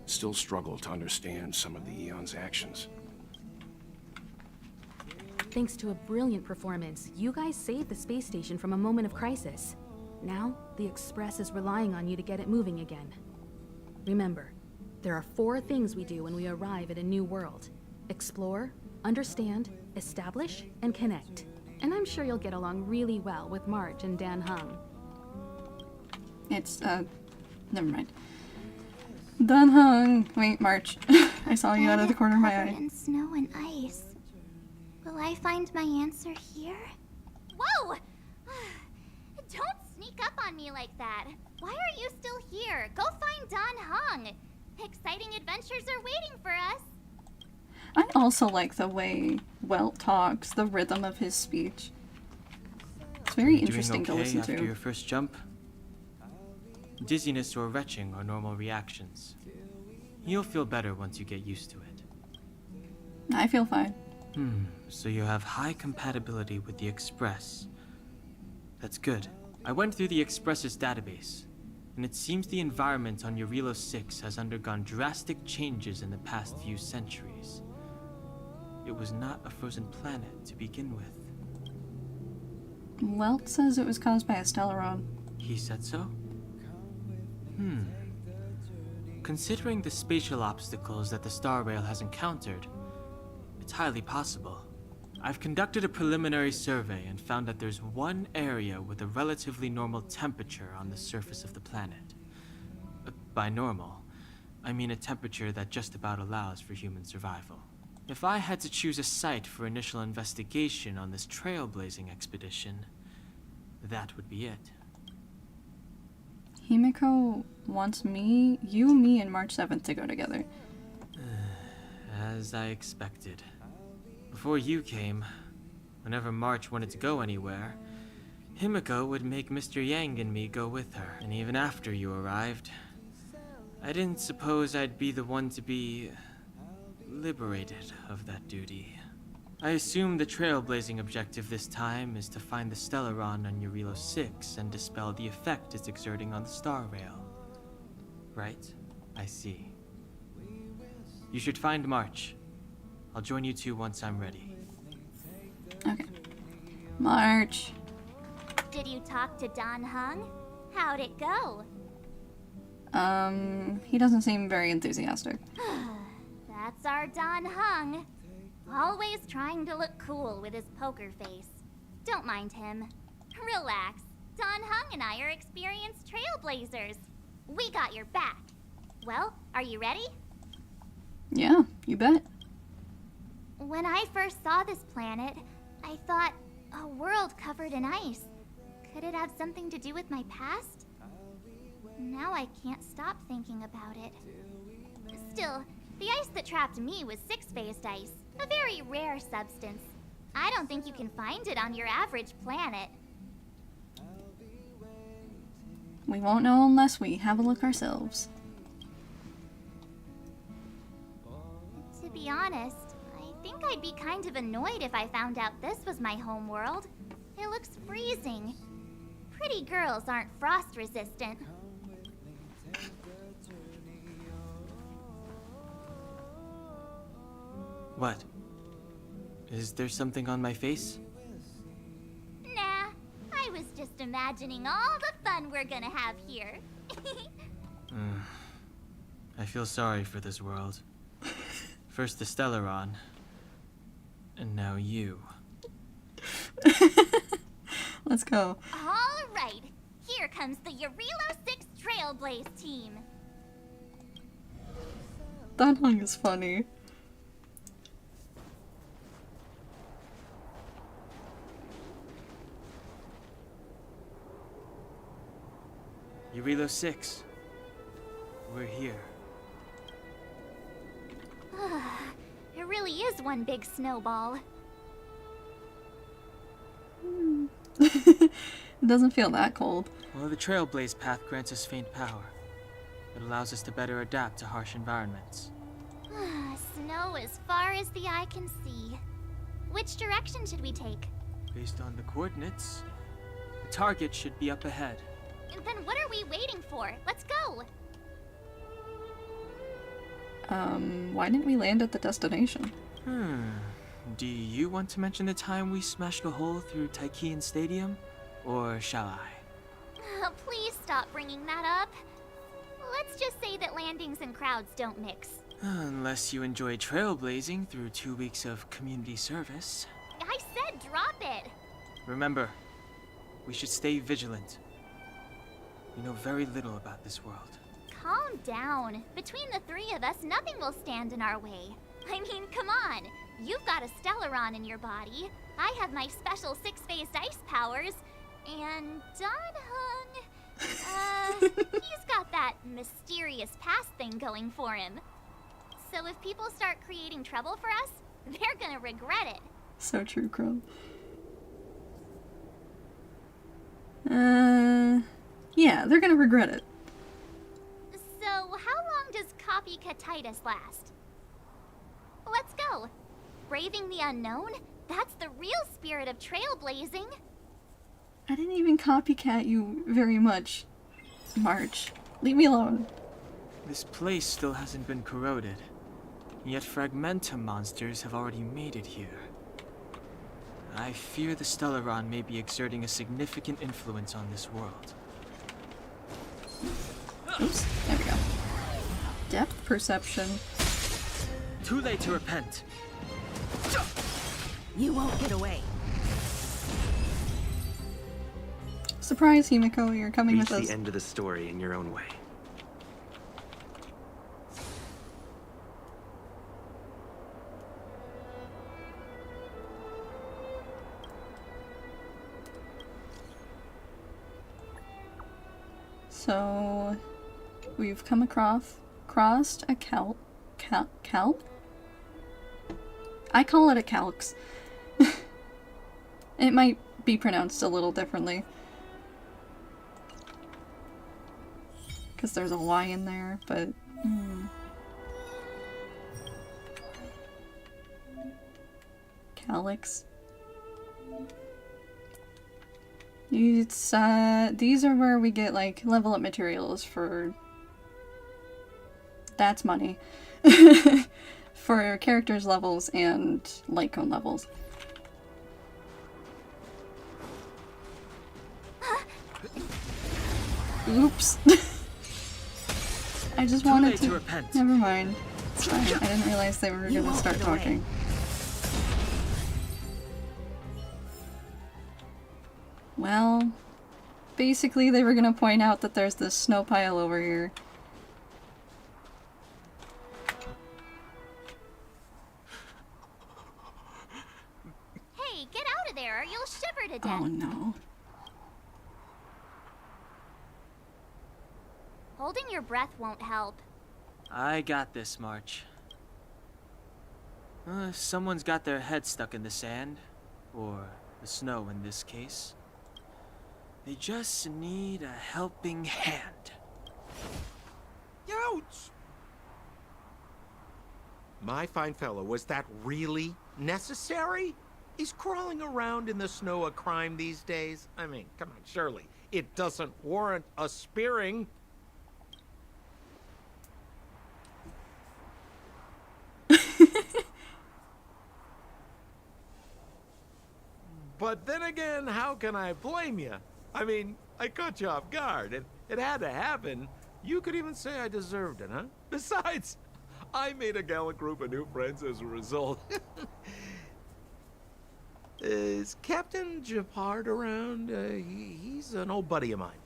still struggle to understand some of the Eon's actions. Thanks to a brilliant performance, you guys saved the space station from a moment of crisis. Now, the Express is relying on you to get it moving again. Remember, there are 4 things we do when we arrive at a new world. Explore, understand, establish, and connect. And I'm sure you'll get along really well with March and Dan Hung. It's, never mind. Dan Hung. Wait, March. I saw you out of the corner of my Covered eye. in snow and ice. Will I find my answer here? Whoa! Don't sneak up on me like that. Why are you still here? Go find Don Hung. Exciting adventures are waiting for us. I also like the way Welt talks, the rhythm of his speech. It's very interesting Doing to okay listen after to. your first jump? Dizziness or retching are normal reactions. You'll feel better once you get used to it. I feel fine. So you have high compatibility with the Express. That's good. I went through the Express's database, and it seems the environment on Eurilo 6 has undergone drastic changes in the past few centuries. It was not a frozen planet to begin with. Welt says it was caused by a Stellaron. He said so? Considering the spatial obstacles that the Star Rail has encountered, it's highly possible. I've conducted a preliminary survey and found that there's one area with a relatively normal temperature on the surface of the planet. By normal, I mean a temperature that just about allows for human survival. If I had to choose a site for initial investigation on this trailblazing expedition, that would be it. Himiko wants you, me, and March 7th to go together. As I expected. Before you came, whenever March wanted to go anywhere, Himiko would make Mr. Yang and me go with her. And even after you arrived, I didn't suppose I'd be the one to be liberated of that duty. I assume the trailblazing objective this time is to find the Stellaron on Eurilo 6 and dispel the effect it's exerting on the Star Rail. Right? I see. You should find March. I'll join you two once I'm ready. Okay. March. Did you talk to Don Hung? How'd it go? He doesn't seem very enthusiastic. That's our Don Hung. Always trying to look cool with his poker face. Don't mind him. Relax. Don Hung and I are experienced trailblazers. We got your back. Well, are you ready? Yeah, you bet. When I first saw this planet, I thought, a world covered in ice. Could it have something to do with my past? Now I can't stop thinking about it. Still, the ice that trapped me was six-phased ice, a very rare substance. I don't think you can find it on your average planet. We won't know unless we have a look ourselves. To be honest, I think I'd be kind of annoyed if I found out this was my home world. It looks freezing. Pretty girls aren't frost resistant. What? Is there something on my face? Nah, I was just imagining all the fun we're gonna have here. I feel sorry for this world. First the Stellaron, and now you. Let's go. All right, here comes the Eurilo 6 Trailblaze team. That one is funny. Eurilo 6. We're here. It really is one big snowball. It doesn't feel that cold. Well, the Trailblaze path grants us faint power. It allows us to better adapt to harsh environments. Snow as far as the eye can see. Which direction should we take? Based on the coordinates, the target should be up ahead. Then what are we waiting for? Let's go! Why didn't we land at the destination? Do you want to mention the time we smashed a hole through Taikian Stadium? Or shall I? Please stop bringing that up. Let's just say that landings and crowds don't mix. Unless you enjoy trailblazing through 2 weeks of community service. I said drop it! Remember, we should stay vigilant. We know very little about this world. Calm down. Between the three of us, nothing will stand in our way. I mean, come on. You've got a Stellaron in your body. I have my special six-phased ice powers. And Dan Hung, he's got that mysterious past thing going for him. So if people start creating trouble for us, they're gonna regret it. So true, Crow. Yeah, they're gonna regret it. So how long does copycatitis last? Let's go. Braving the unknown? That's the real spirit of trailblazing. I didn't even copycat you very much, March. Leave me alone. This place still hasn't been corroded, yet Fragmentum monsters have already made it here. I fear the Stellaron may be exerting a significant influence on this world. Oops, there we go. Depth perception. Too late to repent. You won't get away. Surprise, Himiko, you're coming Reach with us. the end of the story in your own way. So, we've come crossed a calc? I call it a calx. It might be pronounced a little differently. Because there's a Y in there, but... Calyx. It's, these are where we get, like, level up materials for... That's money. For characters' levels and light cone levels. Oops. I just wanted to repent. Never mind. It's fine. I didn't realize they were gonna start talking. Well, basically they were gonna point out that there's this snow pile over here. Hey, get out of there or you'll shiver to death. Oh no. Holding your breath won't help. I got this, March. If someone's got their head stuck in the sand, or the snow in this case, they just need a helping hand. Ouch! My fine fellow, was that really necessary? Is crawling around in the snow a crime these days? I mean, come on, surely. It doesn't warrant a spearing. But then again, how can I blame you? I mean, I caught you off guard. It had to happen. You could even say I deserved it, huh? Besides, I made a gallant group of new friends as a result. Is Captain Japard around? He's an old buddy of mine.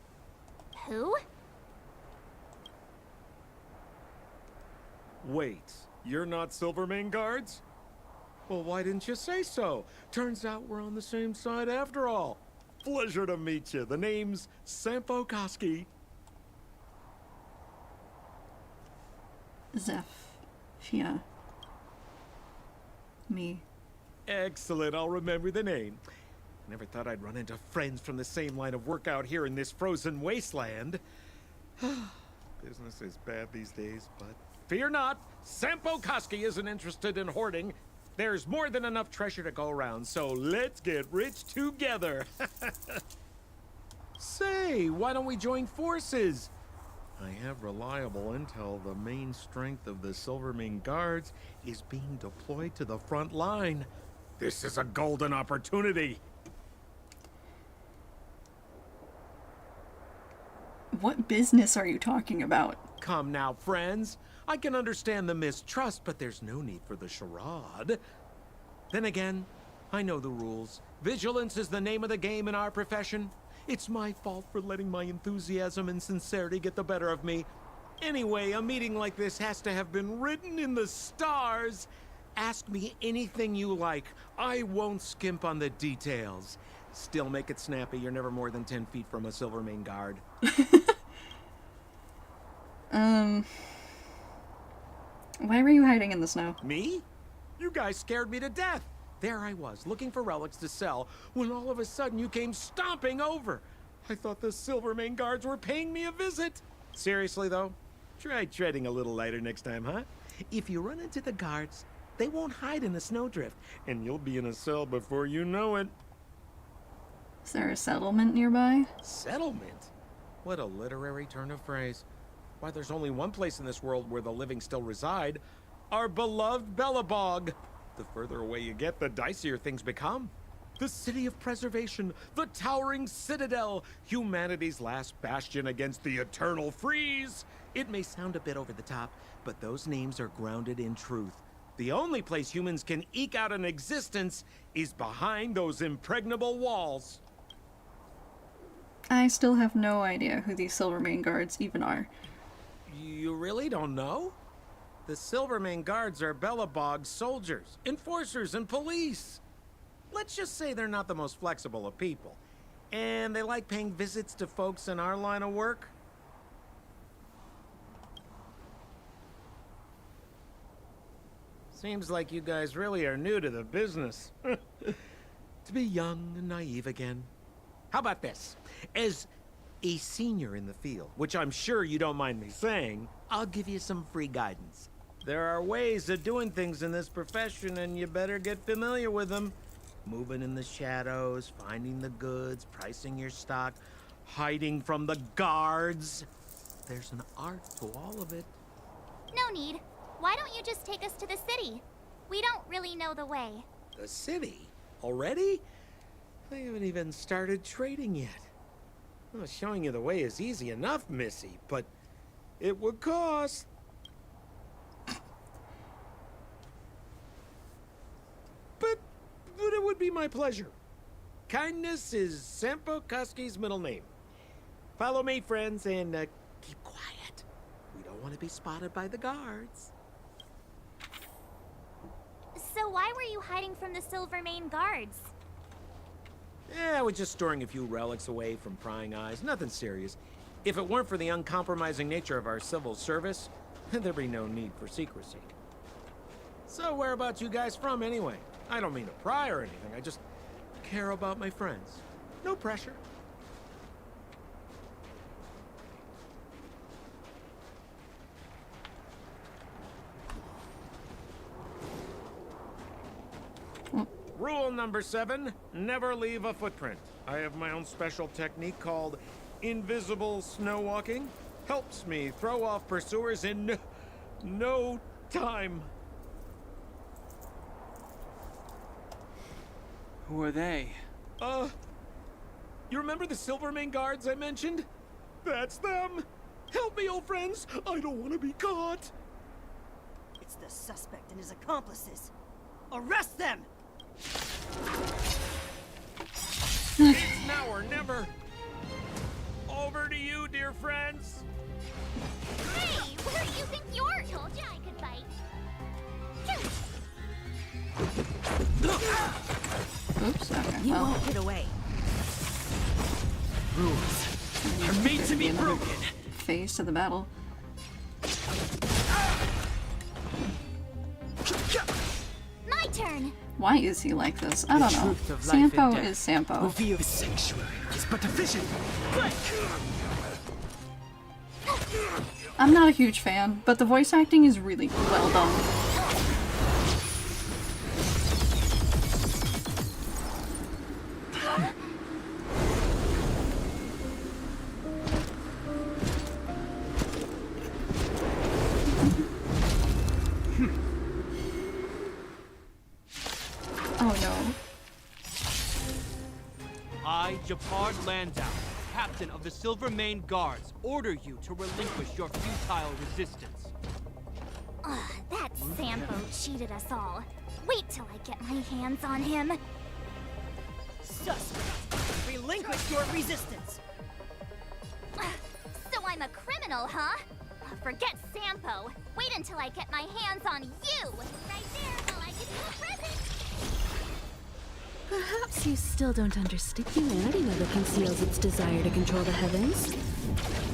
Who? Wait, you're not Silvermane guards? Well, why didn't you say so? Turns out we're on the same side after all. Pleasure to meet you. The name's Sampo Koski. Zeph. Me. Excellent, I'll remember the name. Never thought I'd run into friends from the same line of work out here in this frozen wasteland. Business is bad these days, but fear not. Sampo Koski isn't interested in hoarding. There's more than enough treasure to go around, so let's get rich together. Say, why don't we join forces? I have reliable intel the main strength of the Silvermane guards is being deployed to the front line. This is a golden opportunity. What business are you talking about? Come now, friends. I can understand the mistrust, but there's no need for the charade. Then again, I know the rules. Vigilance is the name of the game in our profession. It's my fault for letting my enthusiasm and sincerity get the better of me. Anyway, a meeting like this has to have been written in the stars. Ask me anything you like. I won't skimp on the details. Still make it snappy. You're never more than 10 feet from a Silvermane guard. Why were you hiding in the snow? Me? You guys scared me to death. There I was, looking for relics to sell, when all of a sudden you came stomping over. I thought the Silvermane guards were paying me a visit. Seriously, though, try treading a little lighter next time, huh? If you run into the guards, they won't hide in the snowdrift, and you'll be in a cell before you know it. Is there a settlement nearby? Settlement? What a literary turn of phrase. Why, there's only one place in this world where the living still reside. Our beloved Belobog. The further away you get, the dicier things become. The city of preservation, the towering citadel, humanity's last bastion against the eternal freeze. It may sound a bit over the top, but those names are grounded in truth. The only place humans can eke out an existence is behind those impregnable walls. I still have no idea who these Silvermane guards even are. You really don't know? The Silvermane guards are Belobog's soldiers, enforcers, and police. Let's just say they're not the most flexible of people. And they like paying visits to folks in our line of work. Seems like you guys really are new to the business. To be young and naive again. How about this? As a senior in the field, which I'm sure you don't mind me saying, I'll give you some free guidance. There are ways of doing things in this profession, and you better get familiar with them. Moving in the shadows, finding the goods, pricing your stock, hiding from the guards. There's an art to all of it. No need. Why don't you just take us to the city? We don't really know the way. The city? Already? They haven't even started trading yet. Well, showing you the way is easy enough, Missy, but it would cost. But it would be my pleasure. Kindness is Sampo Koski's middle name. Follow me, friends, and keep quiet. We don't want to be spotted by the guards. So why were you hiding from the Silvermane guards? Yeah, we're just storing a few relics away from prying eyes. Nothing serious. If it weren't for the uncompromising nature of our civil service, there'd be no need for secrecy. So whereabouts you guys from, anyway? I don't mean to pry or anything. I just care about my friends. No pressure. Rule number 7, never leave a footprint. I have my own special technique called invisible snow walking. Helps me throw off pursuers in no time. Who are they? You remember the Silvermane guards I mentioned? That's them. Help me, old friends. I don't want to be caught. It's the suspect and his accomplices. Arrest them! It's now or never. Over to you, dear friends. Hey, where do you think you're? Told you I could bite. Oops, okay. You Well, won't get away. Rules are made to be broken. phase to the battle. My turn. Why is he like this? I don't know. Sampo is Sampo. The sanctuary is but a vision. I'm not a huge fan, but the voice acting is really well done. Oh no. I, Japard Landau, captain of the Silvermane Guards, order you to relinquish your futile resistance. Ugh, that Sampo cheated us all. Wait till I get my hands on him. Suspect, relinquish your resistance. So I'm a criminal, huh? Forget Sampo. Wait until I get my hands on you. Right there, while I give you a present. Perhaps you still don't understand humanity never conceals its desire to control the heavens.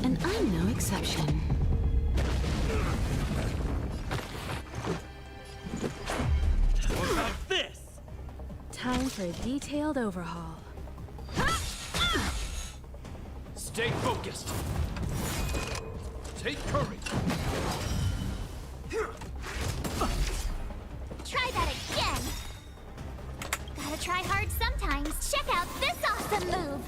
And I'm no exception. What about this? Time for a detailed overhaul. Stay focused. Take courage. Try that again. Gotta try hard sometimes. Check out this awesome move.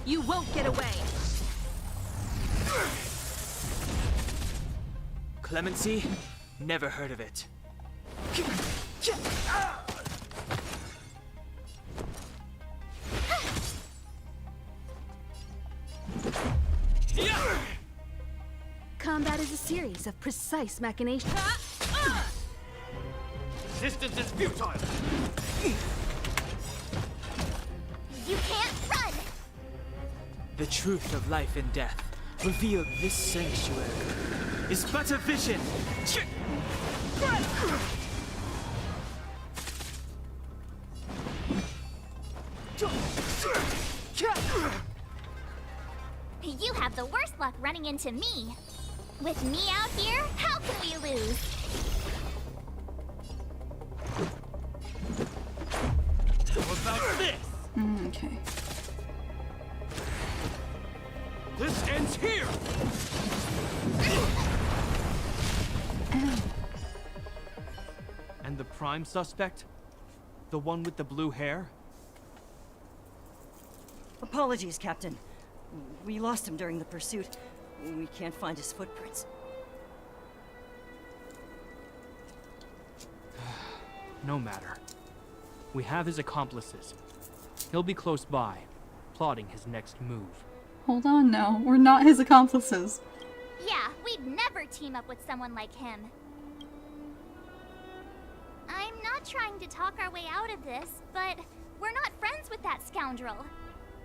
You won't get away. Clemency? Never heard of it. Combat is a series of precise machinations. Resistance is futile. You can't run. The truth of life and death, revealed in this sanctuary, is but a vision. You have the worst luck running into me. With me out here, how can we lose? How about this? Okay. This ends here. And the prime suspect? The one with the blue hair? Apologies, Captain. We lost him during the pursuit. We can't find his footprints. No matter. We have his accomplices. He'll be close by, plotting his next move. Hold on now. We're not his accomplices. Yeah, we'd never team up with someone like him. I'm not trying to talk our way out of this, but we're not friends with that scoundrel.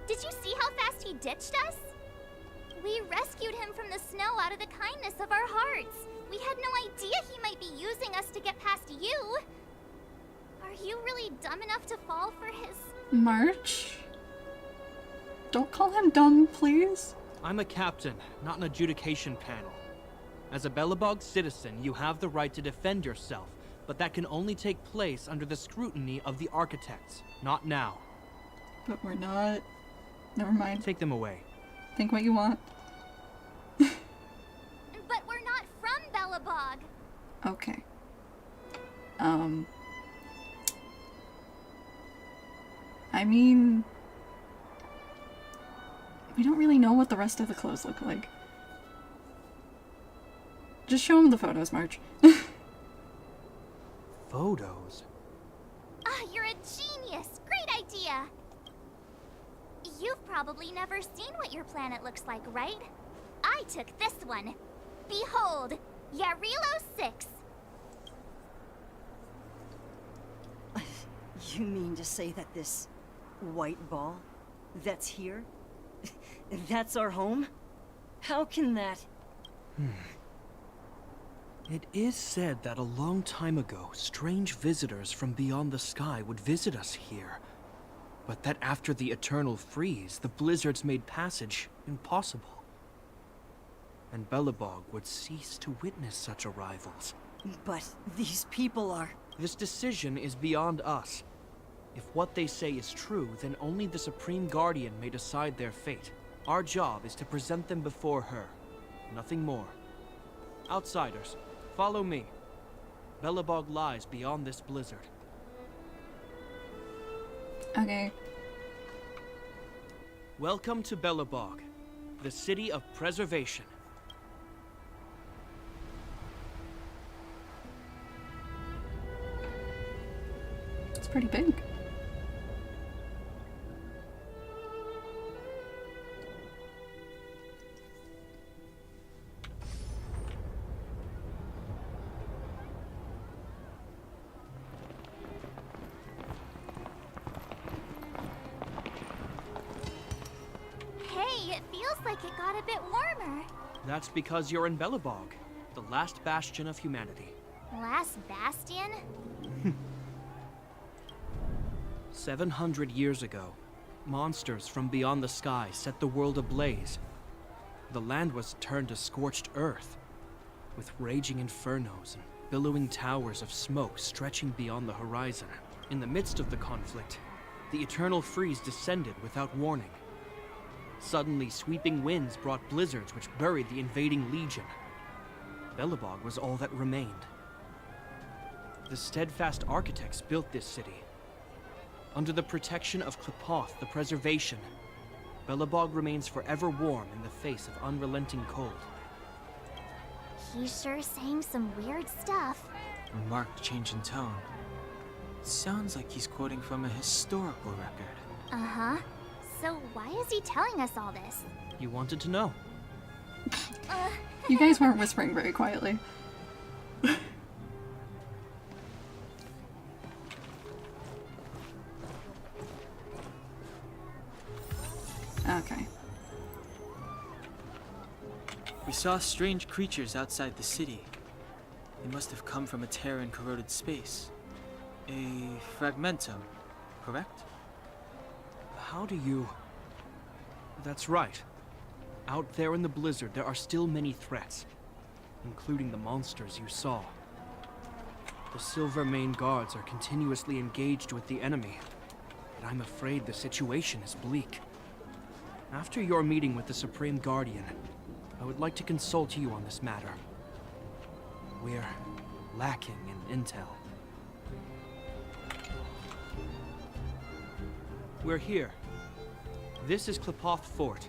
Did you see how fast he ditched us? We rescued him from the snow out of the kindness of our hearts. We had no idea he might be using us to get past you. Are you really dumb enough to fall for his... March? Don't call him dumb, please. I'm a captain, not an adjudication panel. As a Belobog citizen, you have the right to defend yourself, but that can only take place under the scrutiny of the architects, not now. But we're not. Never mind. Take them away. Think what you want. But we're not from Belobog. Okay. I mean, we don't really know what the rest of the clothes look like. Just show him the photos, March. Photos? Ah, you're a genius. Great idea. You've probably never seen what your planet looks like, right? I took this one. Behold, Yarilo 6. You mean to say that this white ball that's here, that's our home? How can that... It is said that a long time ago, strange visitors from beyond the sky would visit us here. But that after the eternal freeze, the blizzards made passage impossible. And Belobog would cease to witness such arrivals. But these people are... This decision is beyond us. If what they say is true, then only the Supreme Guardian may decide their fate. Our job is to present them before her. Nothing more. Outsiders, follow me. Belobog lies beyond this blizzard. Okay. Welcome to Belobog, the city of preservation. It's pretty big. Hey, it feels like it got a bit warmer. That's because you're in Belobog, the last bastion of humanity. Last bastion? 700 years ago, monsters from beyond the sky set the world ablaze. The land was turned to scorched earth, with raging infernos and billowing towers of smoke stretching beyond the horizon. In the midst of the conflict, the eternal freeze descended without warning. Suddenly, sweeping winds brought blizzards which buried the invading legion. Belobog was all that remained. The steadfast architects built this city. Under the protection of Klepoth, the Preservation, Belobog remains forever warm in the face of unrelenting cold. He's sure saying some weird stuff. A marked change in tone. Sounds like he's quoting from a historical record. Uh-huh. So why is he telling us all this? You wanted to know. You guys weren't whispering very quietly. Okay. We saw strange creatures outside the city. They must have come from a tear in corroded space. A fragmentum, correct? How do you... That's right. Out there in the blizzard, there are still many threats, including the monsters you saw. The Silvermane guards are continuously engaged with the enemy, but I'm afraid the situation is bleak. After your meeting with the Supreme Guardian, I would like to consult you on this matter. We're lacking in intel. We're here. This is Klepoth Fort,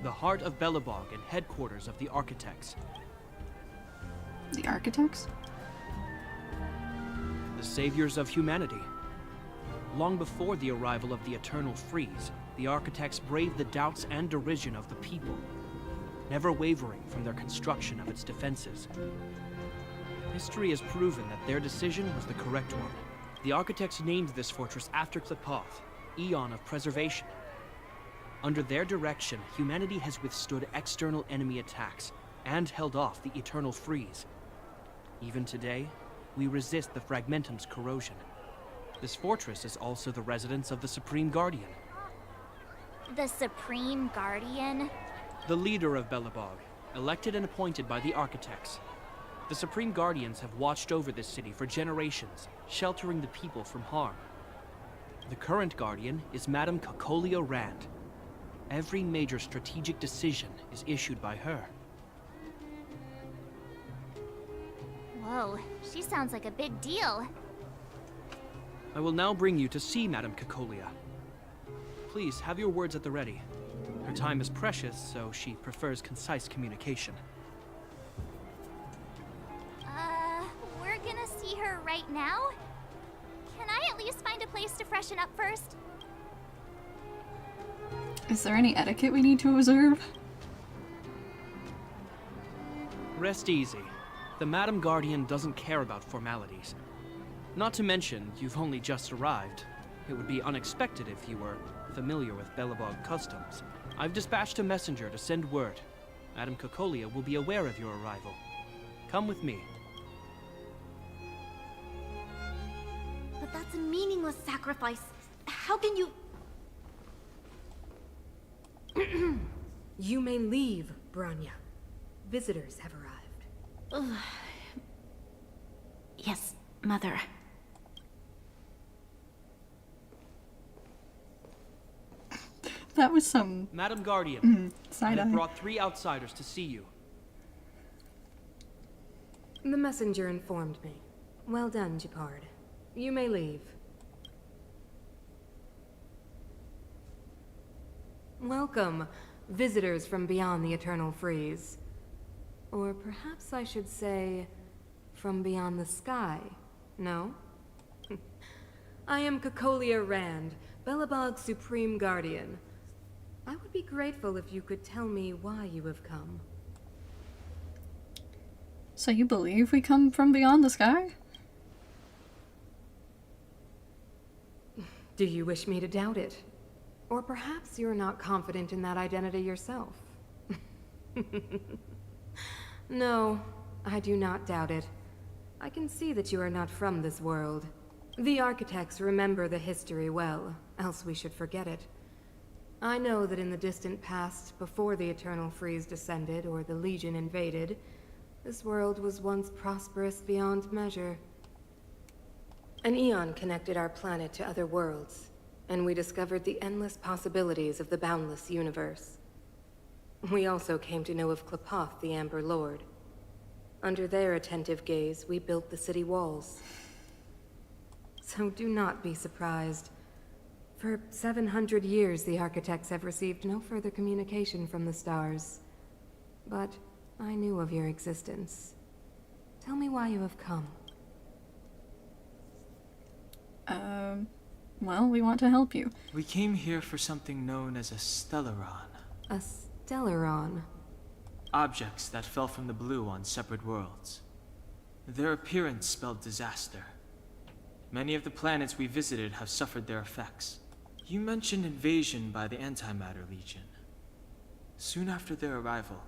the heart of Belobog and headquarters of the Architects. The Architects? The saviors of humanity. Long before the arrival of the Eternal Freeze, the Architects braved the doubts and derision of the people, never wavering from their construction of its defenses. History has proven that their decision was the correct one. The Architects named this fortress after Klepoth, Eon of Preservation. Under their direction, humanity has withstood external enemy attacks and held off the Eternal Freeze. Even today, we resist the Fragmentum's corrosion. This fortress is also the residence of the Supreme Guardian. The Supreme Guardian? The leader of Belobog, elected and appointed by the Architects. The Supreme Guardians have watched over this city for generations, sheltering the people from harm. The current Guardian is Madame Cocolia Rand. Every major strategic decision is issued by her. Whoa, she sounds like a big deal. I will now bring you to see Madame Cocolia. Please, have your words at the ready. Her time is precious, so she prefers concise communication. We're gonna see her right now? Can I at least find a place to freshen up first? Is there any etiquette we need to observe? Rest easy. The Madam Guardian doesn't care about formalities. Not to mention, you've only just arrived. It would be unexpected if you were familiar with Belobog customs. I've dispatched a messenger to send word. Madame Cocolia will be aware of your arrival. Come with me. But that's a meaningless sacrifice. How can you... You may leave, Branya. Visitors have arrived. Yes, Mother. That was some... Madam Guardian, I side-eye. have brought 3 outsiders to see you. The messenger informed me. Well done, Gepard. You may leave. Welcome, visitors from beyond the Eternal Freeze. Or perhaps I should say, from beyond the sky, no? I am Cocolia Rand, Belobog's Supreme Guardian. I would be grateful if you could tell me why you have come. So you believe we come from beyond the sky? Do you wish me to doubt it? Or perhaps you're not confident in that identity yourself. No, I do not doubt it. I can see that you are not from this world. The architects remember the history well, else we should forget it. I know that in the distant past, before the Eternal Freeze descended or the Legion invaded, this world was once prosperous beyond measure. An eon connected our planet to other worlds, and we discovered the endless possibilities of the boundless universe. We also came to know of Klapoth, the Amber Lord. Under their attentive gaze, we built the city walls. So do not be surprised. For 700 years, the architects have received no further communication from the stars. But I knew of your existence. Tell me why you have come. Well, we want to help you. We came here for something known as a Stellaron. A Stellaron? Objects that fell from the blue on separate worlds. Their appearance spelled disaster. Many of the planets we visited have suffered their effects. You mentioned invasion by the Antimatter Legion. Soon after their arrival,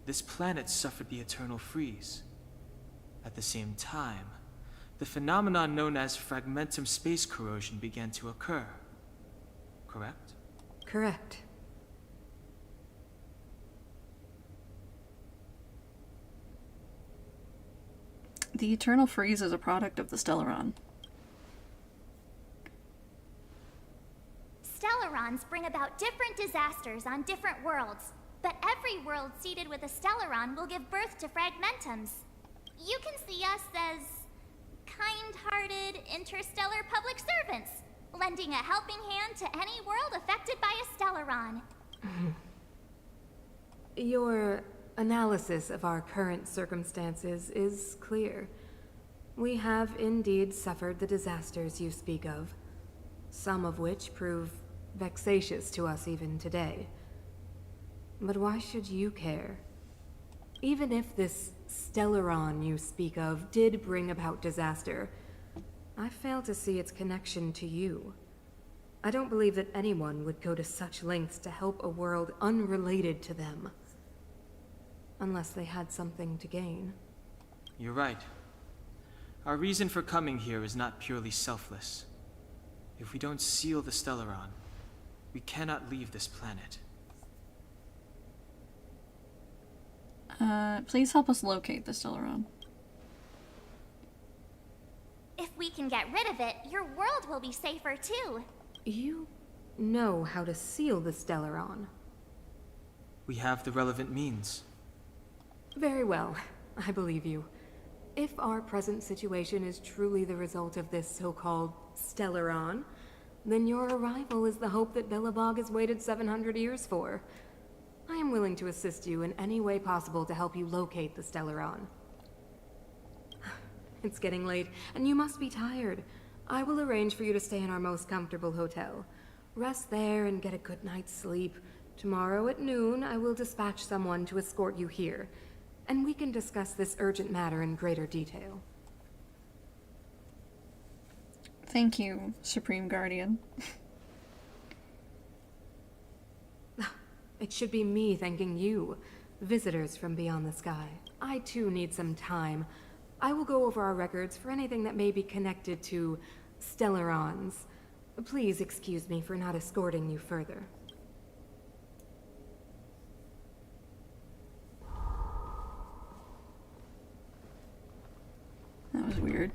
this planet suffered the Eternal Freeze. At the same time, the phenomenon known as fragmentum space corrosion began to occur. Correct? Correct. The Eternal Freeze is a product of the Stellaron. Stellarons bring about different disasters on different worlds, but every world seeded with a Stellaron will give birth to fragmentums. You can see us as kind-hearted interstellar public servants, lending a helping hand to any world affected by a Stellaron. Your analysis of our current circumstances is clear. We have indeed suffered the disasters you speak of, some of which prove vexatious to us even today. But why should you care? Even if this Stellaron you speak of did bring about disaster, I fail to see its connection to you. I don't believe that anyone would go to such lengths to help a world unrelated to them. Unless they had something to gain. You're right. Our reason for coming here is not purely selfless. If we don't seal the Stellaron, we cannot leave this planet. Please help us locate the Stellaron. If we can get rid of it, your world will be safer too. You know how to seal the Stellaron. We have the relevant means. Very well, I believe you. If our present situation is truly the result of this so-called Stellaron, then your arrival is the hope that Belobog has waited 700 years for. I am willing to assist you in any way possible to help you locate the Stellaron. It's getting late, and you must be tired. I will arrange for you to stay in our most comfortable hotel. Rest there and get a good night's sleep. Tomorrow at noon, I will dispatch someone to escort you here, and we can discuss this urgent matter in greater detail. Thank you, Supreme Guardian. It should be me thanking you, visitors from beyond the sky. I too need some time. I will go over our records for anything that may be connected to Stellarons. Please excuse me for not escorting you further. That was weird.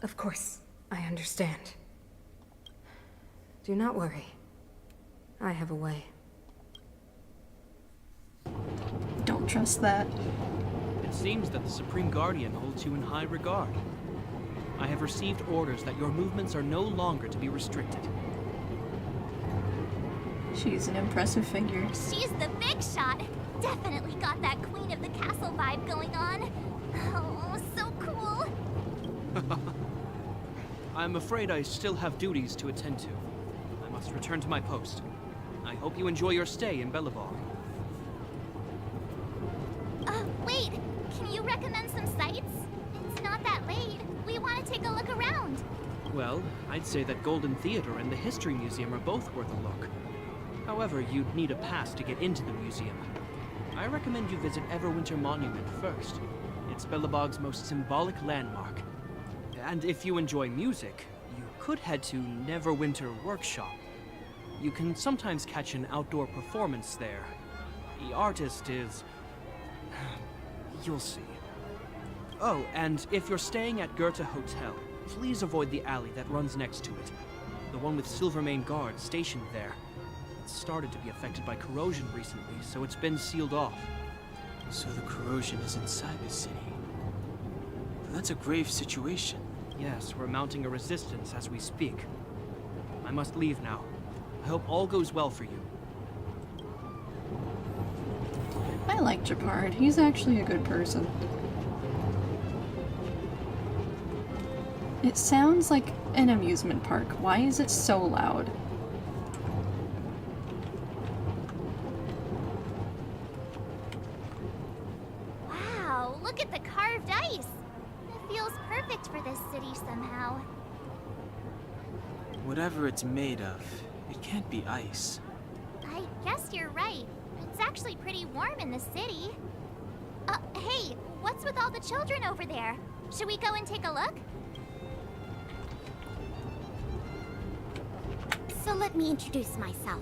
Of course, I understand. Do not worry. I have a way. Don't trust that. It seems that the Supreme Guardian holds you in high regard. I have received orders that your movements are no longer to be restricted. She's an impressive figure. She's the big shot. Definitely got that Queen of the Castle vibe going on. Oh, so cool. I'm afraid I still have duties to attend to. I must return to my post. I hope you enjoy your stay in Belobog. Wait. Can you recommend some sites? It's not that late. We want to take a look around. Well, I I'd say that Golden Theater and the History Museum are both worth a look. However, you'd need a pass to get into the museum. I recommend you visit Everwinter Monument first. It's Belobog's most symbolic landmark. And if you enjoy music, you could head to Neverwinter Workshop. You can sometimes catch an outdoor performance there. The artist is... you'll see. Oh, and if you're staying at Herta Hotel, please avoid the alley that runs next to it. The one with Silvermane guards stationed there. It's started to be affected by corrosion recently, so it's been sealed off. So the corrosion is inside the city. That's a grave situation. Yes, we're mounting a resistance as we speak. I must leave now. I hope all goes well for you. I like Japard. He's actually a good person. It sounds like an amusement park. Why is it so loud? Wow, look at the carved ice! It feels perfect for this city somehow. Whatever it's made of, it can't be ice. I guess you're right. It's actually pretty warm in the city. Hey, what's with all the children over there? Should we go and take a look? So let me introduce myself.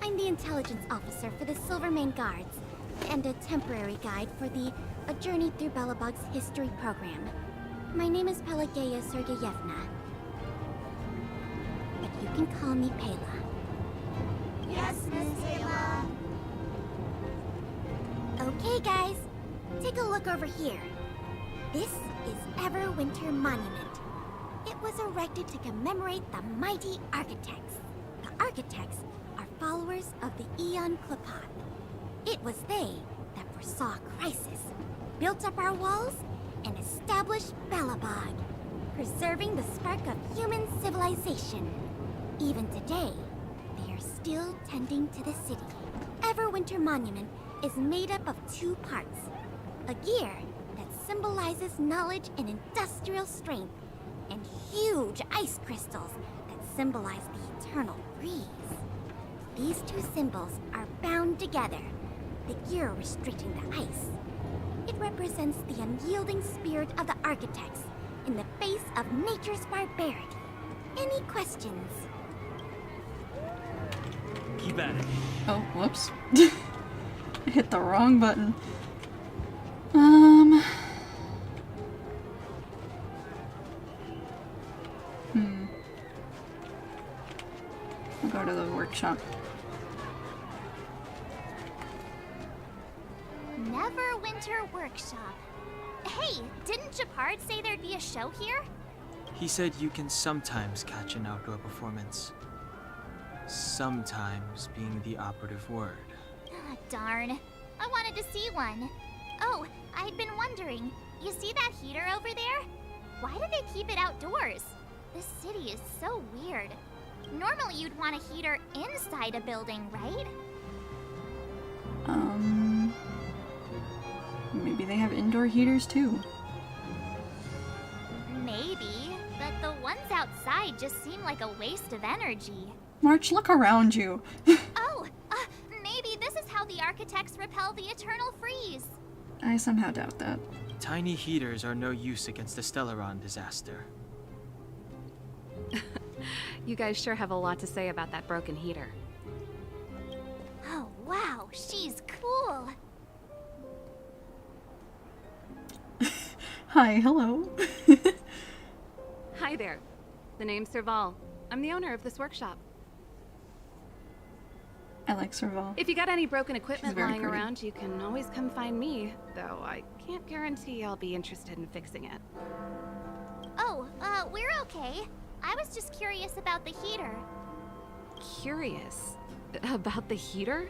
I'm the intelligence officer for the Silvermane Guards, and a temporary guide for the A Journey Through Belobog's History program. My name is Pelageya Sergeyevna, but you can call me Pela. Yes, Miss Pela. Okay, guys, take a look over here. This is Everwinter Monument. It was erected to commemorate the mighty architects. The architects are followers of the Aeon Klapat. It was they that foresaw crisis, built up our walls, and established Belobog, preserving the spark of human civilization. Even today, they are still tending to the city. Everwinter Monument is made up of two parts. A gear that symbolizes knowledge and industrial strength, and huge ice crystals that symbolize the eternal freeze. These two symbols are bound together, the gear restricting the ice. It represents the unyielding spirit of the architects in the face of nature's barbarity. Any questions? Keep at it. Oh, whoops. I hit the wrong button. I'll go to the workshop. Neverwinter Workshop. Hey, didn't Japard say there'd be a show here? He said you can sometimes catch an outdoor performance. Sometimes being the operative word. Ah, darn. I wanted to see one. Oh, I'd been wondering. You see that heater over there? Why do they keep it outdoors? This city is so weird. Normally you'd want a heater inside a building, right? Maybe they have indoor heaters too. Maybe, but the ones outside just seem like a waste of energy. March, look around you. Oh, maybe this is how the architects repel the eternal freeze. I somehow doubt that. Tiny heaters are no use against the Stellaron disaster. You guys sure have a lot to say about that broken heater. Oh, wow, she's cool. Hi, hello. Hi there. The name's Serval. I'm the owner of this workshop. I like Serval. If you got any broken equipment very lying pretty. around, you can always come find me, though I can't guarantee I'll be interested in fixing it. Oh, we're okay. I was just curious about the heater. Curious? About the heater?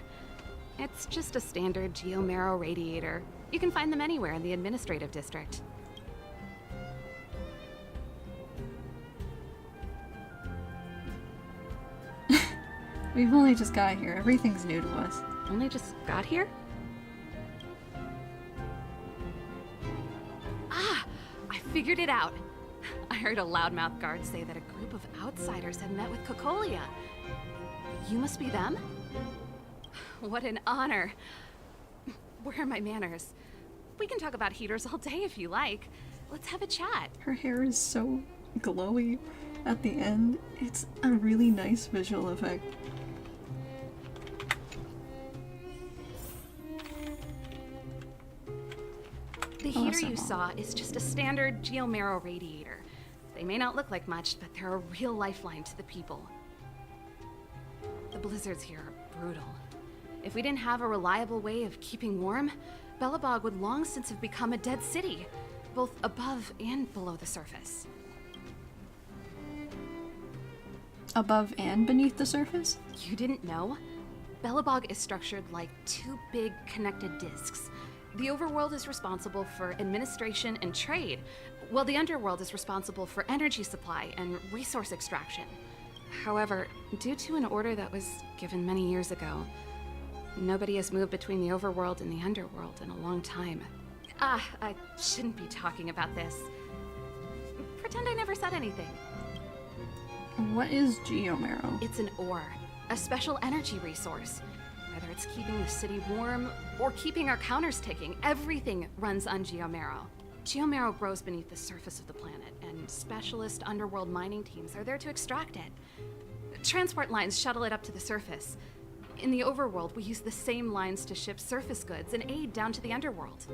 It's just a standard geomarrow radiator. You can find them anywhere in the administrative district. We've only just got here. Everything's new to us. Only just got here? Ah! I figured it out. I heard a loudmouth guard say that a group of outsiders had met with Cocolia. You must be them? What an honor. Where are my manners? We can talk about heaters all day if you like. Let's have a chat. Her hair is so glowy at the end. It's a really nice visual effect. The heater you saw is just a standard geomarrow radiator. They may not look like much, but they're a real lifeline to the people. The blizzards here are brutal. If we didn't have a reliable way of keeping warm, Belobog would long since have become a dead city, both above and below the surface. Above and beneath the surface? You didn't know? Belobog is structured like two big connected disks. The overworld is responsible for administration and trade, while the underworld is responsible for energy supply and resource extraction. However, due to an order that was given many years ago, nobody has moved between the overworld and the underworld in a long time. I shouldn't be talking about this. Pretend I never said anything. What is geomarrow? It's an ore, a special energy resource. Whether it's keeping the city warm or keeping our counters ticking, everything runs on geomarrow. Geomarrow grows beneath the surface of the planet, and specialist underworld mining teams are there to extract it. Transport lines shuttle it up to the surface. In the overworld, we use the same lines to ship surface goods and aid down to the underworld.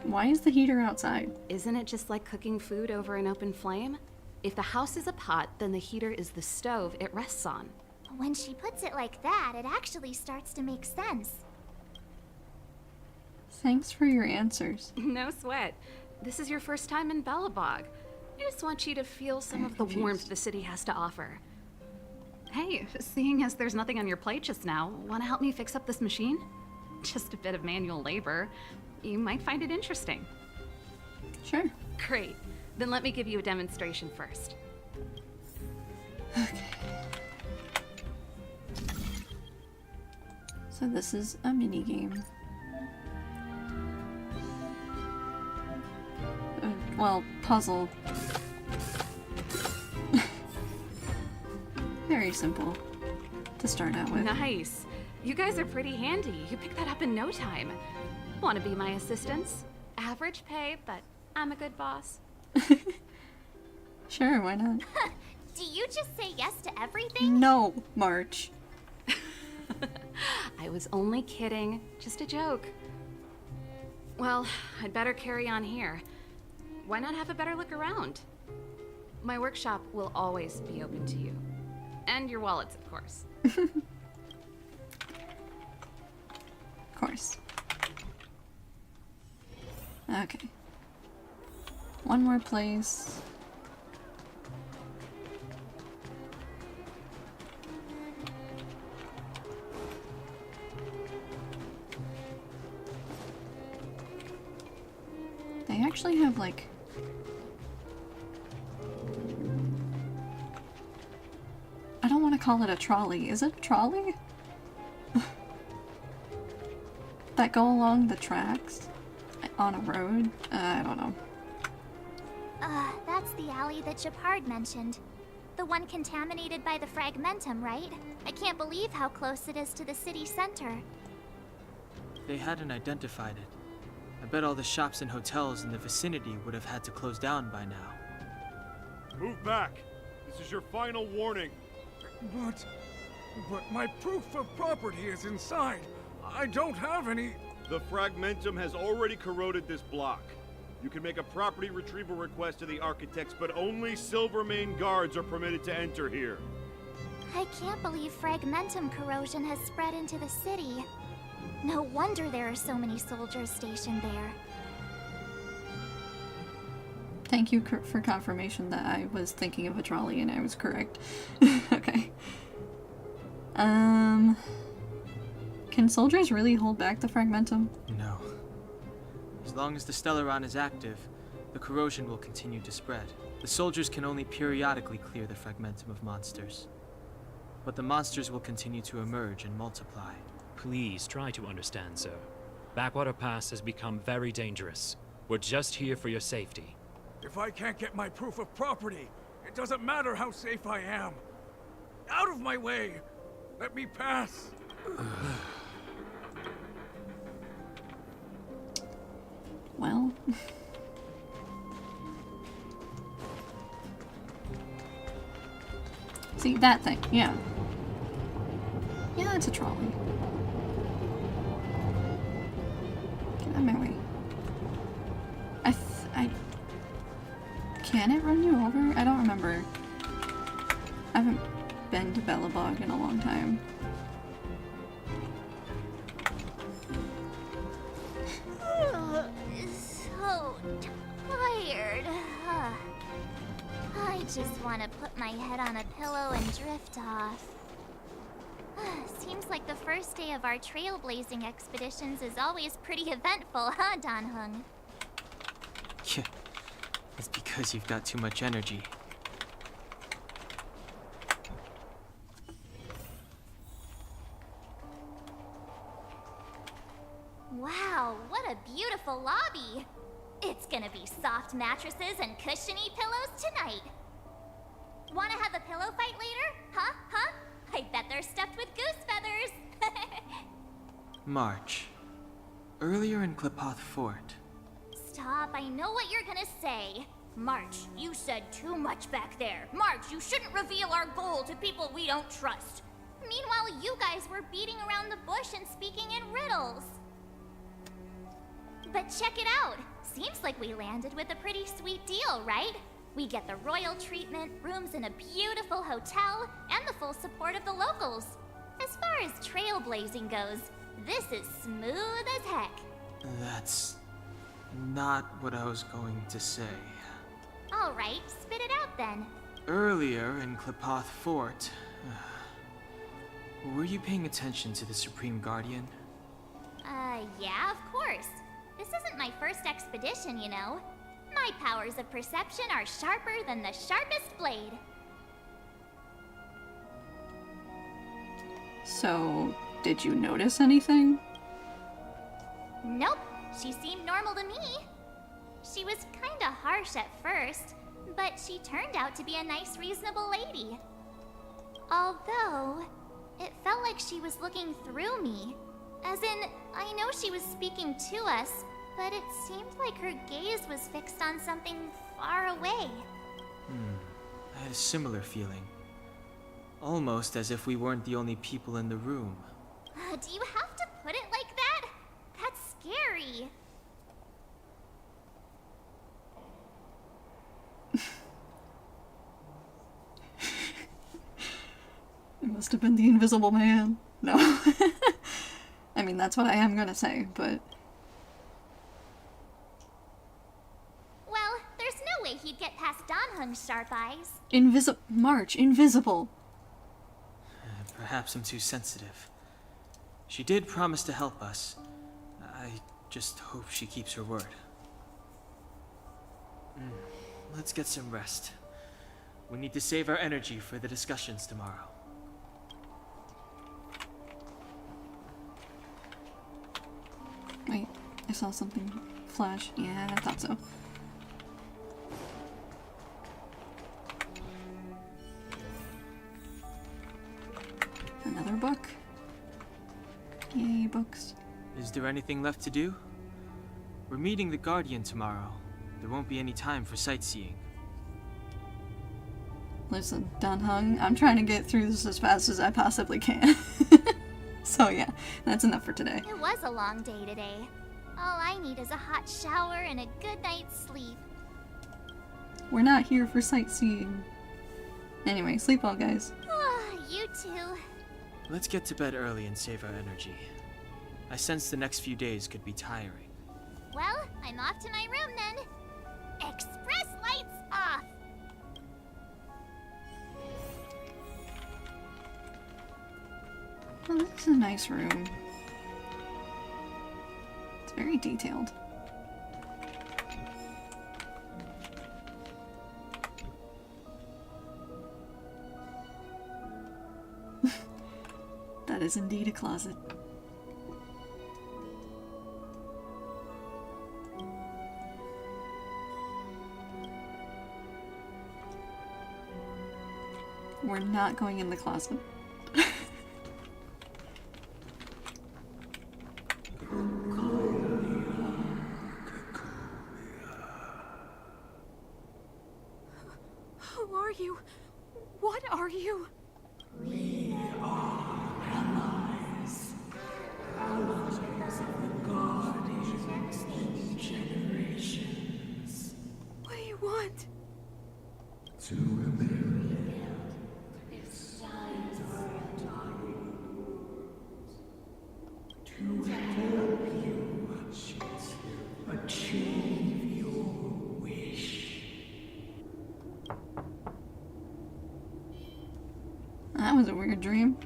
Why is the heater outside? Isn't it just like cooking food over an open flame? If the house is a pot, then the heater is the stove it rests on. When she puts it like that, it actually starts to make sense. Thanks for your answers. No sweat. This is your first time in Belobog. I just want you to feel some of the warmth the city has to offer. Hey, seeing as there's nothing on your plate just now, want to help me fix up this machine? Just a bit of manual labor. You might find it interesting. Sure. Great. Then let me give you a demonstration first. Okay. So this is a mini game. Well, puzzle. Very simple to start out with. Nice. You guys are pretty handy. You picked that up in no time. Want to be my assistants? Average pay, but I'm a good boss. Sure, why not? Do you just say yes to everything? No, March. I was only kidding. Just a joke. Well, I'd better carry on here. Why not have a better look around? My workshop will always be open to you. And your wallets, of course. Of course. Okay. One more place. They actually have like I don't want to call it a trolley. Is it a trolley? That go along the tracks on a road? I don't know. That's the alley that Japard mentioned. The one contaminated by the fragmentum, right? I can't believe how close it is to the city center. They hadn't identified it. I bet all the shops and hotels in the vicinity would have had to close down by now. Move back! This is your final warning. But my proof of property is inside. I don't have any... The fragmentum has already corroded this block. You can make a property retrieval request to the architects, but only Silvermane guards are permitted to enter here. I can't believe fragmentum corrosion has spread into the city. No wonder there are so many soldiers stationed there. Thank you for confirmation that I was thinking of a trolley and I was correct. Okay. Can soldiers really hold back the fragmentum? No. As long as the Stellaron is active, the corrosion will continue to spread. The soldiers can only periodically clear the fragmentum of monsters. But the monsters will continue to emerge and multiply. Please try to understand, sir. Backwater Pass has become very dangerous. We're just here for your safety. If I can't get my proof of property, it doesn't matter how safe I am. Out of my way! Let me pass! Well... See, that thing, yeah. Yeah, it's a trolley. Get out of my way. Can it run you over? I don't remember. I haven't been to Belobog in a long time. So tired. I just want to put my head on a pillow and drift off. Seems like the first day of our trailblazing expeditions is always pretty eventful, huh, Dan Hung? Yeah, it's because you've got too much energy. Wow, what a beautiful lobby! It's gonna be soft mattresses and cushiony pillows tonight. Wanna have a pillow fight later? Huh? Huh? I bet they're stuffed with goose feathers! March. Earlier in Klipoth Fort. Stop, I know what you're gonna say. March, you said too much back there. March, you shouldn't reveal our goal to people we don't trust. Meanwhile, you guys were beating around the bush and speaking in riddles. But check it out. Seems like we landed with a pretty sweet deal, right? We get the royal treatment, rooms in a beautiful hotel, and the full support of the locals. As far as trailblazing goes, this is smooth as heck. That's not what I was going to say. All right, spit it out then. Earlier in Klipoth Fort, were you paying attention to the Supreme Guardian? Yeah, of course. This isn't my first expedition, you know. My powers of perception are sharper than the sharpest blade. So, did you notice anything? Nope, she seemed normal to me. She was kinda harsh at first, but she turned out to be a nice, reasonable lady. Although, it felt like she was looking through me. As in, I know she was speaking to us, but it seemed like her gaze was fixed on something far away. I had a similar feeling. Almost as if we weren't the only people in the room. Do you have to put it like that? That's scary. It must have been the Invisible Man. No. I mean, that's what I am gonna say, but... Well, there's no way he'd get past Dan Hung's sharp eyes. March, invisible. Perhaps I'm too sensitive. She did promise to help us. I just hope she keeps her word. Let's get some rest. We need to save our energy for the discussions tomorrow. Wait, I saw something flash. Yeah, I thought so. Another book. Yay, books. Is there anything left to do? We're meeting the Guardian tomorrow. There won't be any time for sightseeing. Listen, Dan Hung, I'm trying to get through this as fast as I possibly can. So yeah, that's enough for today. It was a long day today. All I need is a hot shower and a good night's sleep. We're not here for sightseeing. Anyway, sleep well, guys. You too. Let's get to bed early and save our energy. I sense the next few days could be tiring. Well, I'm off to my room then. Express lights off! Oh, this is a nice room. It's very detailed. That is indeed a closet. We're not going in the closet. Who are you? What are you? We are allies. Allies of the Guardians through generations. What do you want? To rebuild its sides to help you achieve your wish. That was a weird dream.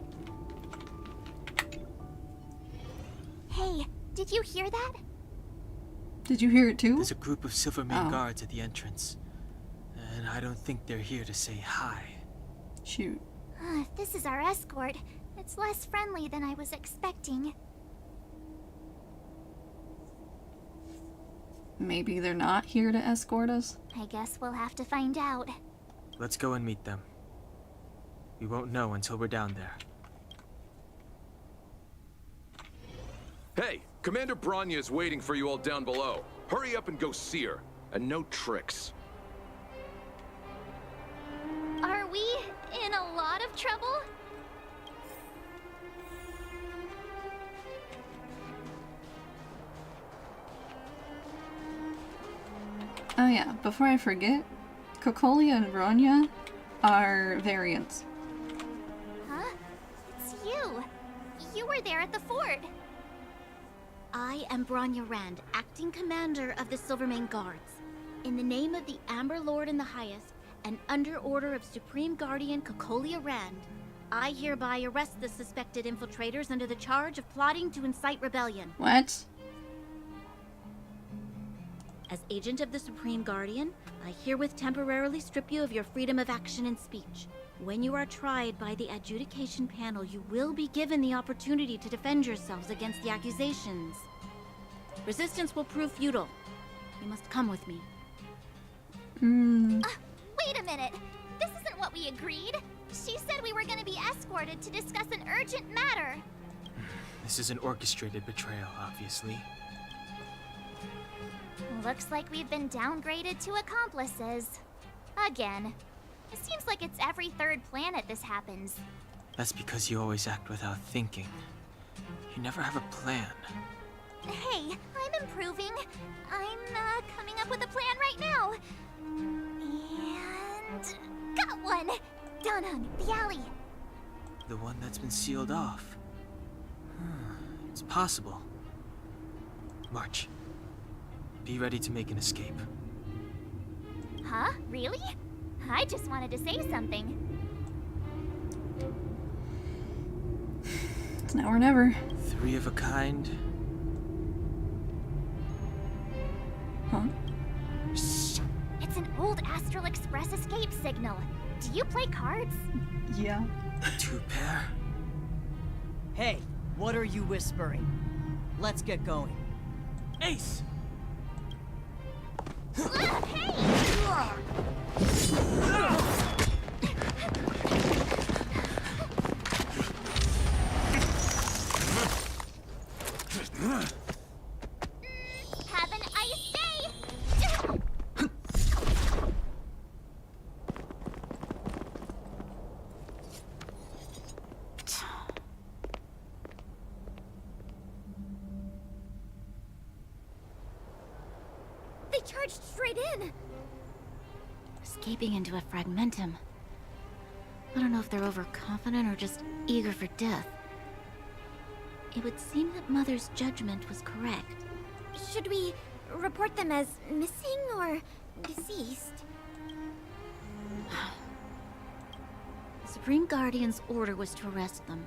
Hey, did you hear that? Did you hear it too? There's a group of Silvermane Oh. guards at the entrance. And I don't think they're here to say hi. Shoot. This is our escort. It's less friendly than I was expecting. Maybe they're not here to escort us? I guess we'll have to find out. Let's go and meet them. We won't know until we're down there. Hey, Commander Bronya is waiting for you all down below. Hurry up and go see her. And no tricks. Are we in a lot of trouble? Oh yeah, before I forget, Cocolia and Bronya are variants. Huh? It's you. You were there at the fort. I am Bronya Rand, acting commander of the Silvermane Guards. In the name of the Amber Lord in the Highest, and under order of Supreme Guardian Cocolia Rand, I hereby arrest the suspected infiltrators under the charge of plotting to incite rebellion. What? As agent of the Supreme Guardian, I herewith temporarily strip you of your freedom of action and speech. When you are tried by the adjudication panel, you will be given the opportunity to defend yourselves against the accusations. Resistance will prove futile. You must come with me. Wait a minute. This isn't what we agreed. She said we were going to be escorted to discuss an urgent matter. This is an orchestrated betrayal, obviously. Looks like we've been downgraded to accomplices. Again. It seems like it's every third planet this happens. That's because you always act without thinking. You never have a plan. Hey, I'm improving. I'm coming up with a plan right now. And got one! Down on the alley. The one that's been sealed off. It's possible. March. Be ready to make an escape. Huh? Really? I just wanted to say something. It's now or never. 3 of a kind. Huh? Shh! It's an old Astral Express escape signal. Do you play cards? Yeah. 2 pair? Hey, what are you whispering? Let's get going. Ace! Have an ice day! They charged straight in! Escaping into a fragmentum. I don't know if they're overconfident or just eager for death. It would seem that Mother's judgment was correct. Should we report them as missing or deceased? The Supreme Guardian's order was to arrest them.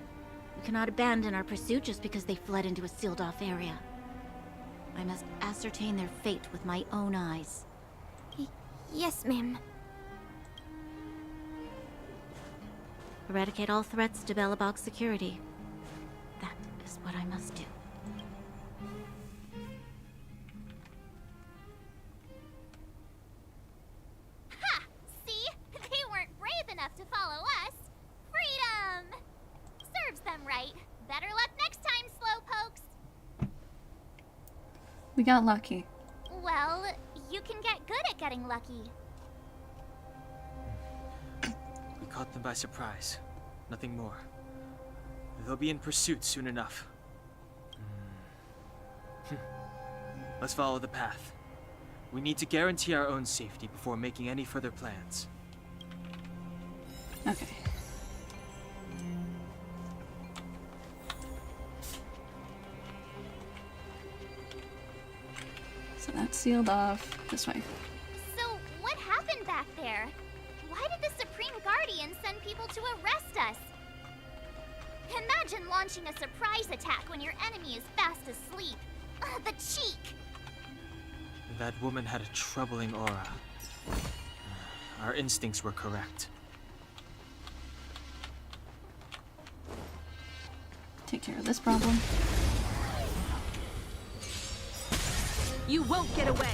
We cannot abandon our pursuit just because they fled into a sealed-off area. I must ascertain their fate with my own eyes. Yes, ma'am. Eradicate all threats to Belobog's security. That is what I must do. Ha! See? They weren't brave enough to follow us. We got lucky. Well, you can get good at getting lucky. We caught them by surprise. Nothing more. They'll be in pursuit soon enough. Let's follow the path. We need to guarantee our own safety before making any further plans. Okay. So that's sealed off. This way. So, what happened back there? Why did the Supreme Guardian send people to arrest us? Imagine launching a surprise attack when your enemy is fast asleep. The cheek! That woman had a troubling aura. Our instincts were correct. Take care of this problem. You won't get away!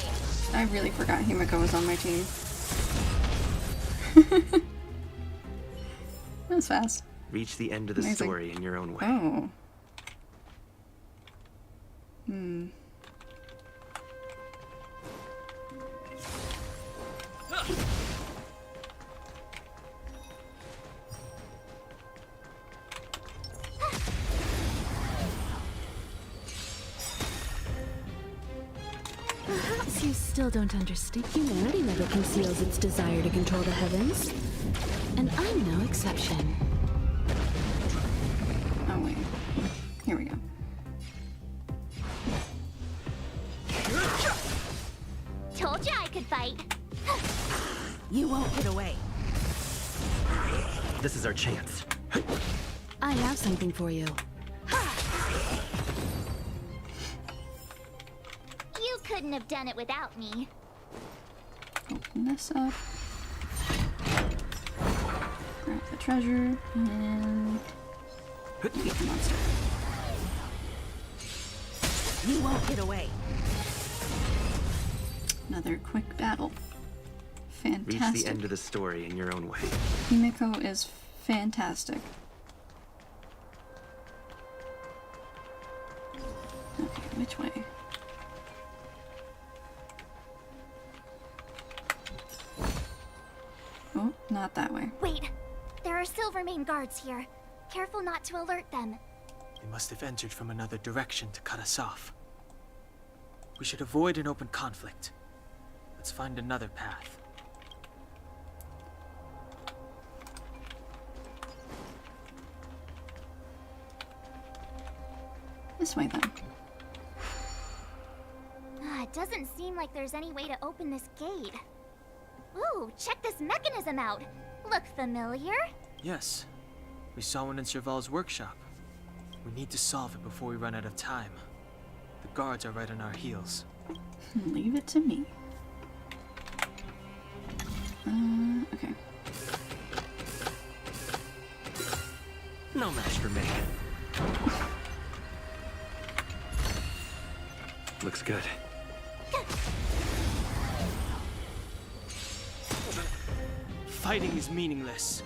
I really forgot Himiko was on my team. That was fast. Reach the end of the Amazing. story in your own way. Oh. Perhaps you still don't understand. Humanity never conceals its desire to control the heavens. And I'm no exception. Oh wait. Here we go. Told you I could fight. You won't get away. This is our chance. I have something for you. You couldn't have done it without me. Open this up. Grab the treasure and beat the monster. You won't get away. Another quick battle. Fantastic. Reach the end of the story in your own way. Himiko is fantastic. Okay, which way? Oh, not that way. Wait, there are Silvermane guards here. Careful not to alert them. They must have entered from another direction to cut us off. We should avoid an open conflict. Let's find another path. This way then. It doesn't seem like there's any way to open this gate. Ooh, check this mechanism out. Look familiar? Yes, we saw one in Serval's workshop. We need to solve it before we run out of time. The guards are right on our heels. Leave it to me. Okay. No match for me. Looks good. Fighting is meaningless.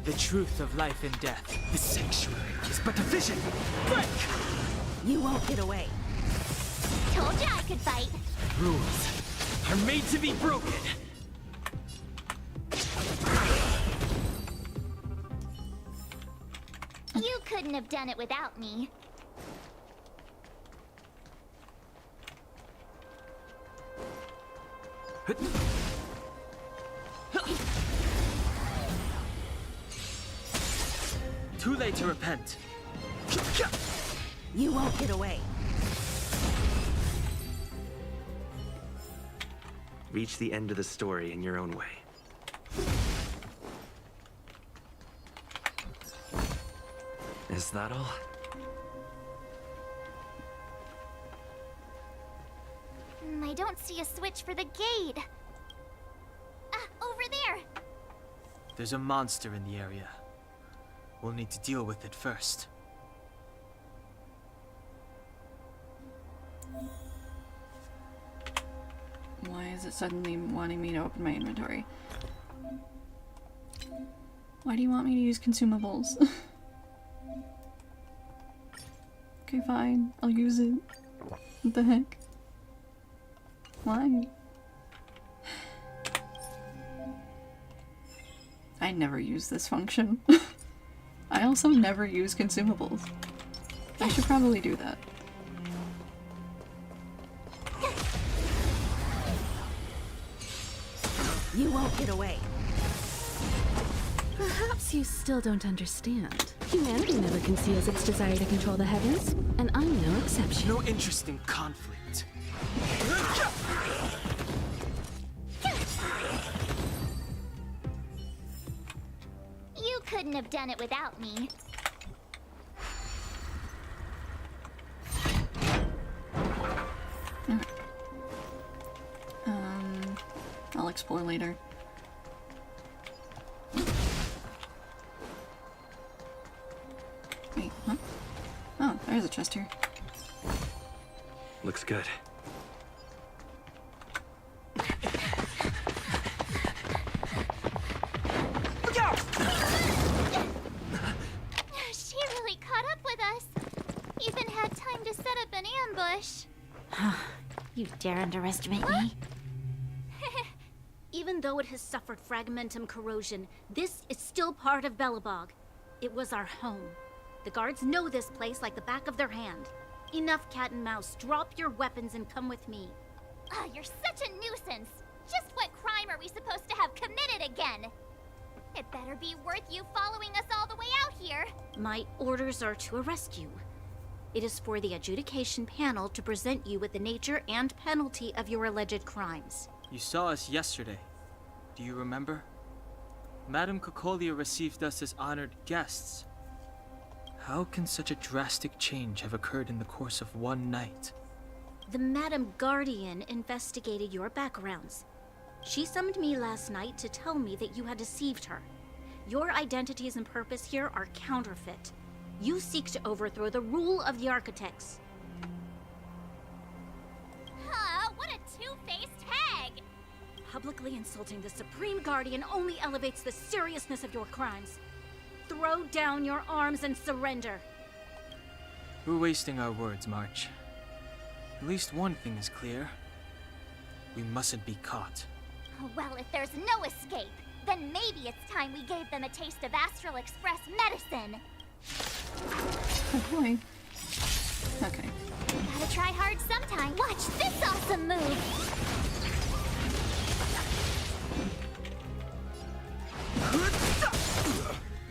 The truth of life and death. The sanctuary is but a vision. Break! You won't get away. Told you I could fight. Rules are made to be broken. You couldn't have done it without me. Too late to repent. You won't get away. Reach the end of the story in your own way. Is that all? I don't see a switch for the gate. Over there. There's a monster in the area. We'll need to deal with it first. Why is it suddenly wanting me to open my inventory? Why do you want me to use consumables? Okay, fine. I'll use it. What the heck? Why? I never use this function. I also never use consumables. I should probably do that. You won't get away. Perhaps you still don't understand. Humanity never conceals its desire to control the heavens, and I'm no exception. No interest in conflict. You couldn't have done it without me. I'll explore later. Wait, huh? Oh, there's a chest here. Looks good. Look out! She really caught up with us. Even had time to set up an ambush. You dare underestimate me? Even though it has suffered fragmentum corrosion, this is still part of Belobog. It was our home. The guards know this place like the back of their hand. Enough cat and mouse. Drop your weapons and come with me. Ah, you're such a nuisance. Just what crime are we supposed to have committed again? It better be worth you following us all the way out here. My orders are to arrest you. It is for the adjudication panel to present you with the nature and penalty of your alleged crimes. You saw us yesterday. Do you remember? Madame Cocolia received us as honored guests. How can such a drastic change have occurred in the course of one night? The Madame Guardian investigated your backgrounds. She summoned me last night to tell me that you had deceived her. Your identities and purpose here are counterfeit. You seek to overthrow the rule of the architects. Huh, what a two-faced hag! Publicly insulting the Supreme Guardian only elevates the seriousness of your crimes. Throw down your arms and surrender. We're wasting our words, March. At least one thing is clear. We mustn't be caught. Well, if there's no escape, then maybe it's time we gave them a taste of Astral Express medicine. Oh boy. Okay. Gotta try hard sometime. Watch this awesome move!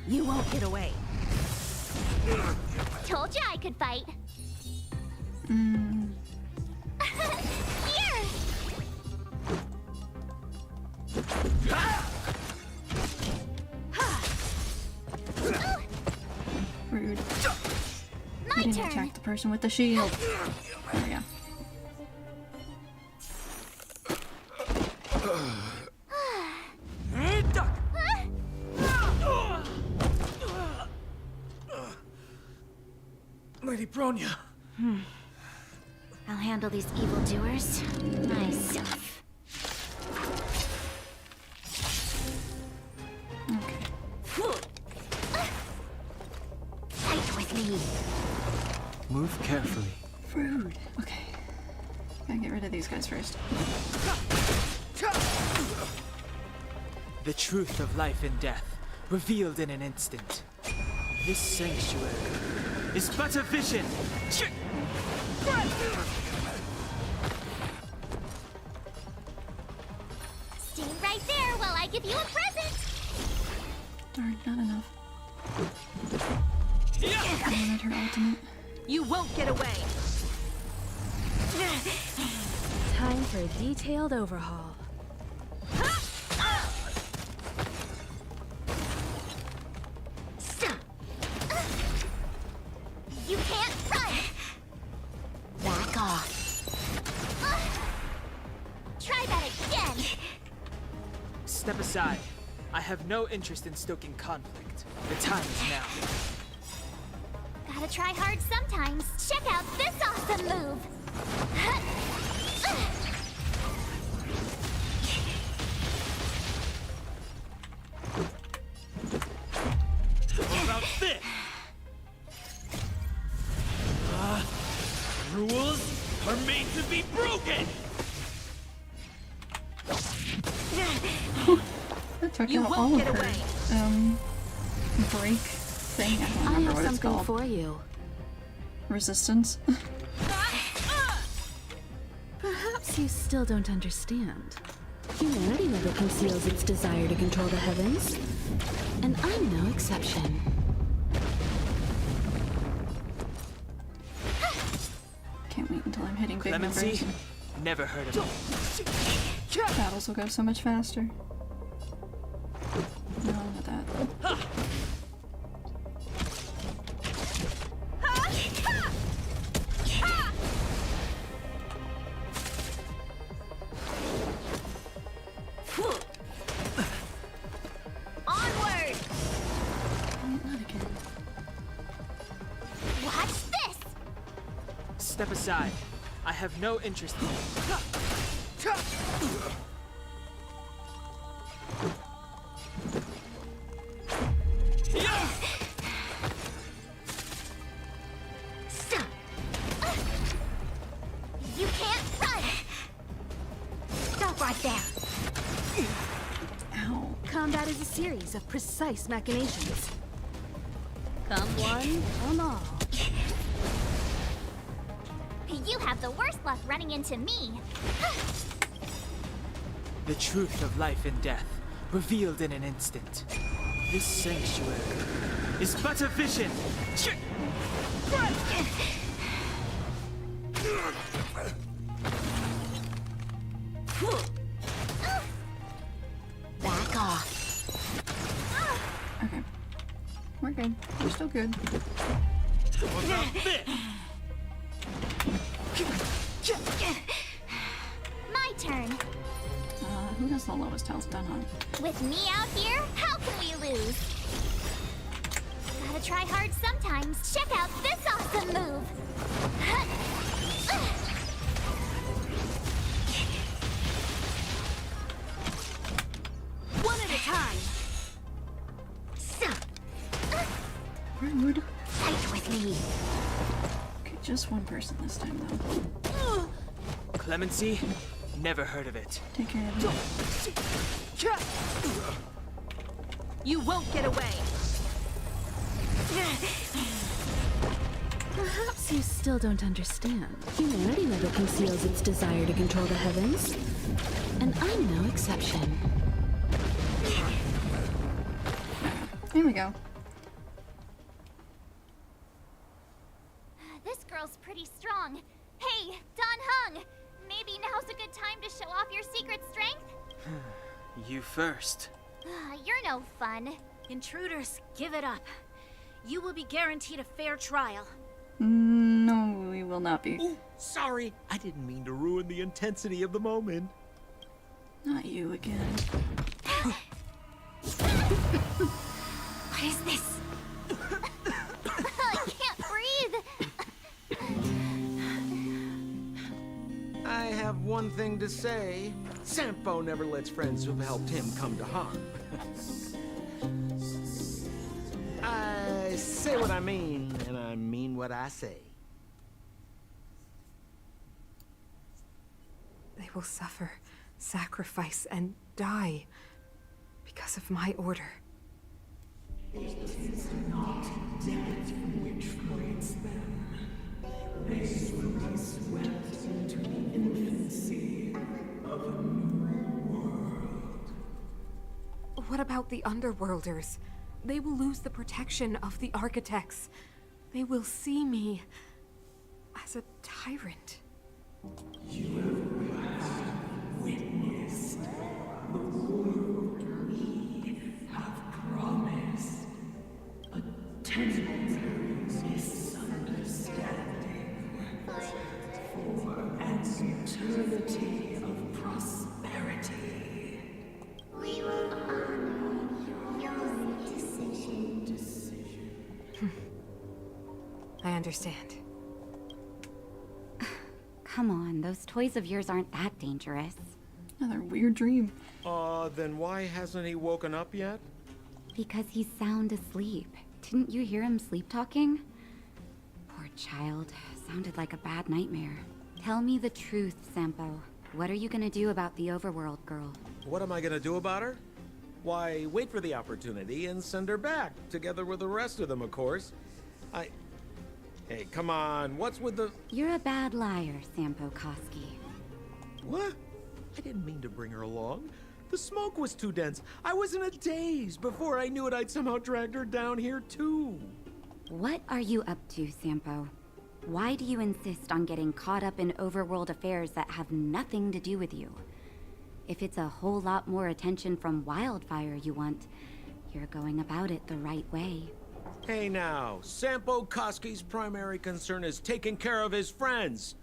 You won't get away. Told ya I could fight. Here! Rude. My You didn't turn. attack the person with the shield. There we go. Lady Bronya. I'll handle these evildoers myself. Fight with me. Move carefully. Rude. Okay. Gotta get rid of these guys first. The truth of life and death, revealed in an instant. This sanctuary is but a vision. Stay right there while I give you a present! Darn, not enough. I wanted her ultimate. You won't get away. Time for a detailed overhaul. You can't run! Back off. Try that again! Step aside. I have no interest in stoking conflict. The time is now. Gotta try hard sometimes. Check out this awesome move! What about this? took You out won't all of get her break thing. I don't I remember have what it's something called. for you. Resistance. Perhaps you still don't understand. Humanity never conceals its desire to control the heavens. And I'm no exception. Can't wait until I'm hitting big Clemency? numbers. Never heard of it. Battles will go so much faster. No, not that. Onward! Not again. Watch this! Step aside. I have no interest in You can't run! Stop right there! Ow. Combat is a series of precise machinations. Come one, come all. You have the worst luck running into me. the truth of life and death, revealed in an instant. This sanctuary is but a vision. Back off. Okay. We're good. We're still good. My turn. Who has the lowest health done on? With me out here, how can we lose? Gotta try hard sometimes. Check out this awesome move. One at a time. Rude. Fight with me. Okay, just one person this time though. Clemency? Never heard of it. Take care of it. You won't get away. Perhaps you still don't understand. Humanity never conceals its desire to control the heavens. And I'm no exception. Here we go. This girl's pretty strong. Hey, Don Hung! Maybe now's a good time to show off your secret strength? You first. You're no fun. Intruders, give it up. You will be guaranteed a fair trial. No, we will not be. Ooh, sorry. I didn't mean to ruin the intensity of the moment. Not you again. What is this? I can't breathe. I have one thing to say. Sampo never lets friends who've helped him come to harm. I say what I mean, and I mean what I say. They will suffer, sacrifice, and die because of my order. It is not death which creates them. They will be swept into the infancy of a new world. What about the Underworlders? They will lose the protection of the Architects. They will see me as a tyrant. You have witnessed the world we have promised. A temporary misunderstanding for an eternity of prosperity. We will honor your decision. I understand. Come on, those toys of yours aren't that dangerous. Another weird dream. Then why hasn't he woken up yet? Because he's sound asleep. Didn't you hear him sleep talking? Poor child. Sounded like a bad nightmare. Tell me the truth, Sampo. What are you gonna do about the Overworld girl? What am I gonna do about her? Why, wait for the opportunity and send her back, together with the rest of them, of course. Hey, come on, what's with the... You're a bad liar, Sampo Koski. What? I didn't mean to bring her along. The smoke was too dense. I was in a daze. Before I knew it, I'd somehow dragged her down here, too. What are you up to, Sampo? Why do you insist on getting caught up in overworld affairs that have nothing to do with you? If it's a whole lot more attention from Wildfire you want, you're going about it the right way. Hey now, Sampo Koski's primary concern is taking care of his friends.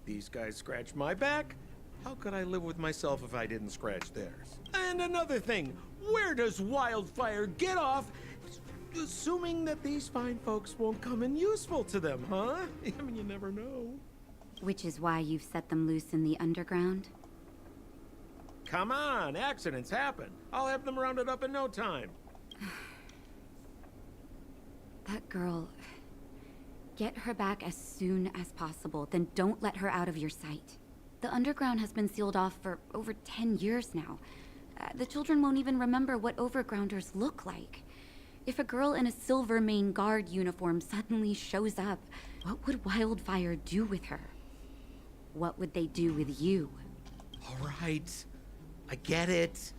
These guys scratch my back. How could I live with myself if I didn't scratch theirs? And another thing, where does Wildfire get off assuming that these fine folks won't come in useful to them, huh? I mean, you never know. Which is why you've set them loose in the underground? Come on, accidents happen. I'll have them rounded up in no time. That girl... Get her back as soon as possible, then don't let her out of your sight. The underground has been sealed off for over 10 years now. The children won't even remember what overgrounders look like. If a girl in a Silvermane Guard uniform suddenly shows up, what would Wildfire do with her? What would they do with you? All right, I get it.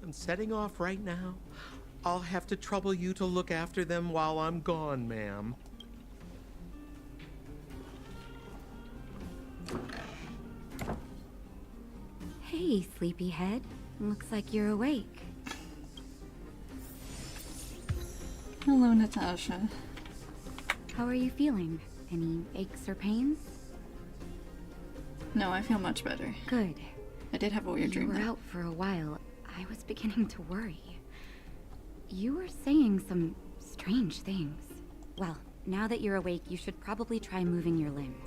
I'm setting off right now. I'll have to trouble you to look after them while I'm gone, ma'am. Hey, sleepyhead. Looks like you're awake. Hello, Natasha. How are you feeling? Any aches or pains? No, I feel much better. Good. I did have a weird dream. You were out for a while. I was beginning to worry. You were saying some strange things. Well, now that you're awake, you should probably try moving your limbs.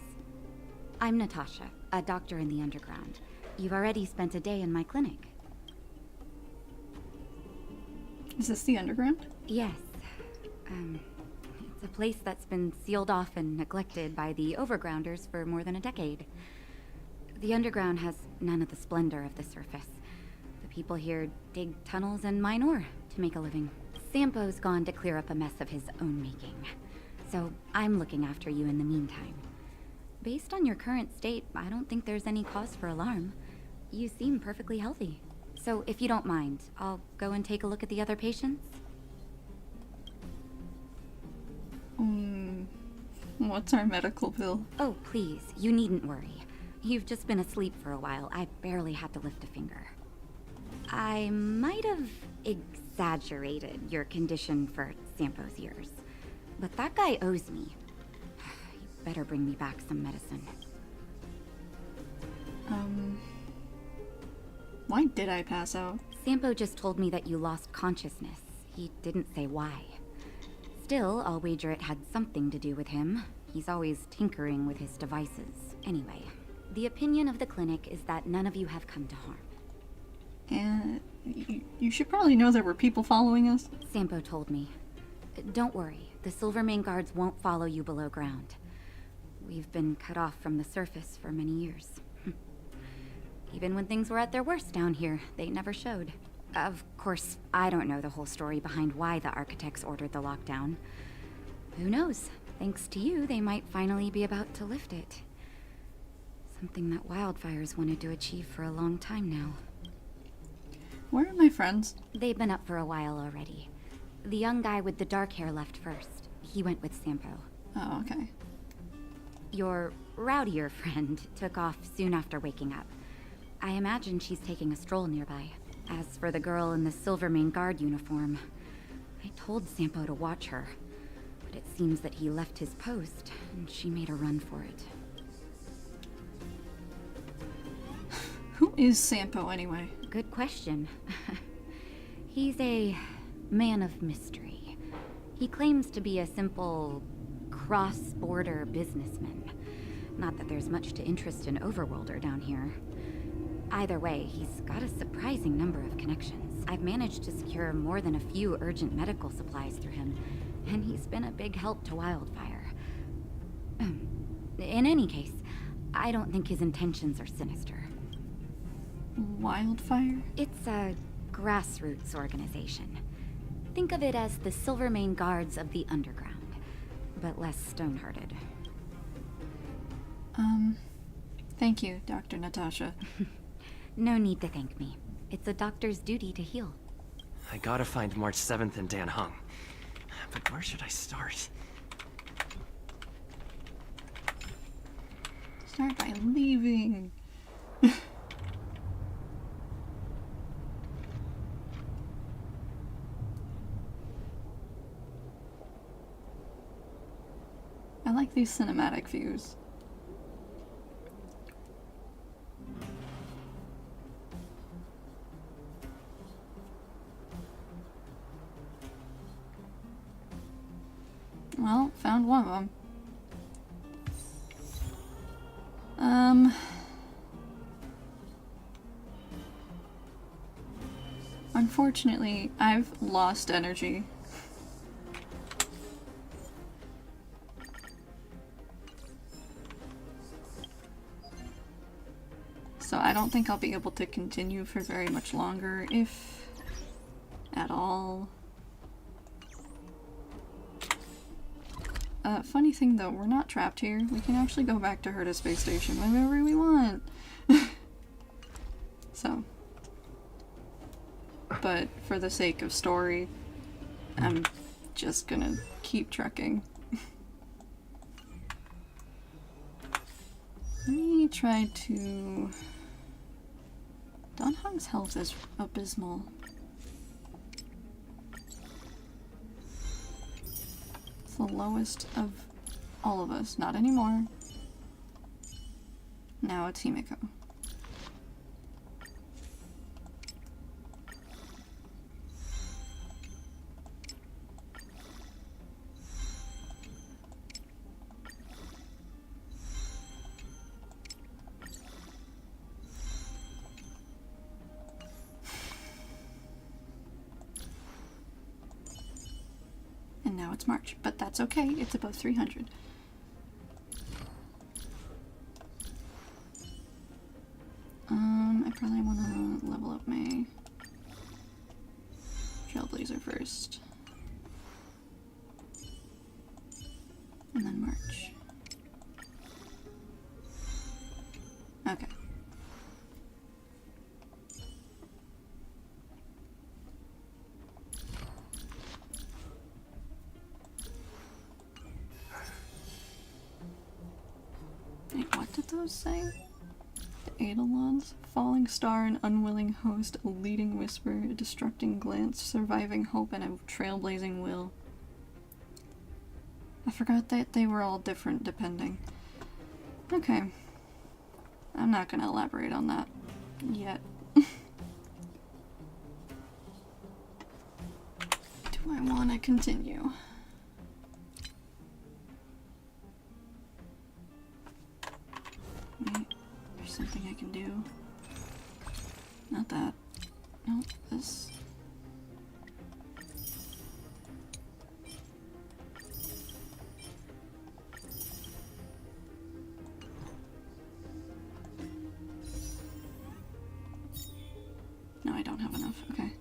I'm Natasha, a doctor in the underground. You've already spent a day in my clinic. Is this the underground? Yes. It's a place that's been sealed off and neglected by the overgrounders for more than a decade. The underground has none of the splendor of the surface. The people here dig tunnels and mine ore to make a living. Sampo's gone to clear up a mess of his own making. So I'm looking after you in the meantime. Based on your current state, I don't think there's any cause for alarm. You seem perfectly healthy. So if you don't mind, I'll go and take a look at the other patients. What's our medical bill? Oh, please, you needn't worry. You've just been asleep for a while. I barely had to lift a finger. I might have exaggerated your condition for Sampo's years, but that guy owes me. You better bring me back some medicine. Why did I pass out? Sampo just told me that you lost consciousness. He didn't say why. Still, I'll wager it had something to do with him. He's always tinkering with his devices. Anyway, the opinion of the clinic is that none of you have come to harm. And you should probably know there were people following us. Sampo told me. Don't worry, the Silvermane guards won't follow you below ground. We've been cut off from the surface for many years. Even when things were at their worst down here, they never showed. Of course, I don't know the whole story behind why the architects ordered the lockdown. Who knows? Thanks to you, they might finally be about to lift it. Something that Wildfire's wanted to achieve for a long time now. Where are my friends? They've been up for a while already. The young guy with the dark hair left first. He went with Sampo. Oh, okay. Your rowdier friend took off soon after waking up. I imagine she's taking a stroll nearby. As for the girl in the Silvermane Guard uniform, I told Sampo to watch her, but it seems that he left his post, and she made a run for it. Who is Sampo, anyway? Good question. He's a man of mystery. He claims to be a simple cross-border businessman. Not that there's much to interest an overworlder down here. Either way, he's got a surprising number of connections. I've managed to secure more than a few urgent medical supplies through him, and he's been a big help to Wildfire. In any case, I don't think his intentions are sinister. Wildfire? It's a grassroots organization. Think of it as the Silvermane Guards of the Underground, but less stone-hearted. Thank you, Dr. Natasha. No need to thank me. It's a doctor's duty to heal. I gotta find March 7th and Dan Hung. But where should I start? Start by leaving. I like these cinematic views. Well, found one of them. Unfortunately, I've lost energy. So I don't think I'll be able to continue for very much longer, if at all. Funny thing though, we're not trapped here. We can actually go back to Herta Space Station whenever we want. So. But for the sake of story, I'm just gonna keep trekking. Let me try to... Don Hong's health is abysmal. It's the lowest of all of us. Not anymore. Now it's Himiko. And now it's March, but that's okay, it's above 300. I probably want to level up my Trailblazer first. And then March. Okay. Wait, what did those say? The Eidolons? Falling star, an unwilling host, a leading whisper, a destructing glance, surviving hope, and a trailblazing will. I forgot that they were all different depending. Okay. I'm not gonna elaborate on that yet. Do I want to continue? Wait, there's something I can do. Not that. Nope, this. No, I don't have enough. Okay.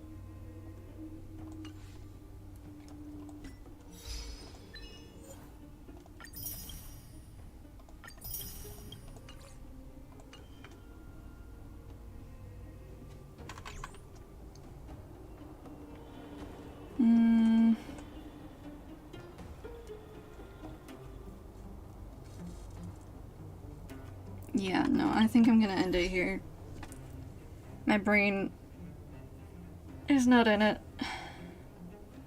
Yeah, no, I think I'm gonna end it here. My brain is not in it.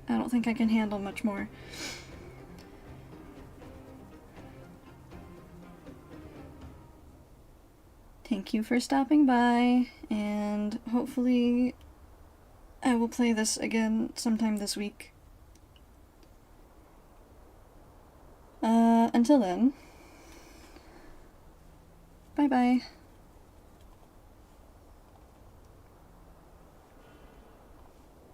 I don't think I can handle much more. Thank you for stopping by, and hopefully I will play this again sometime this week. Until then, bye-bye.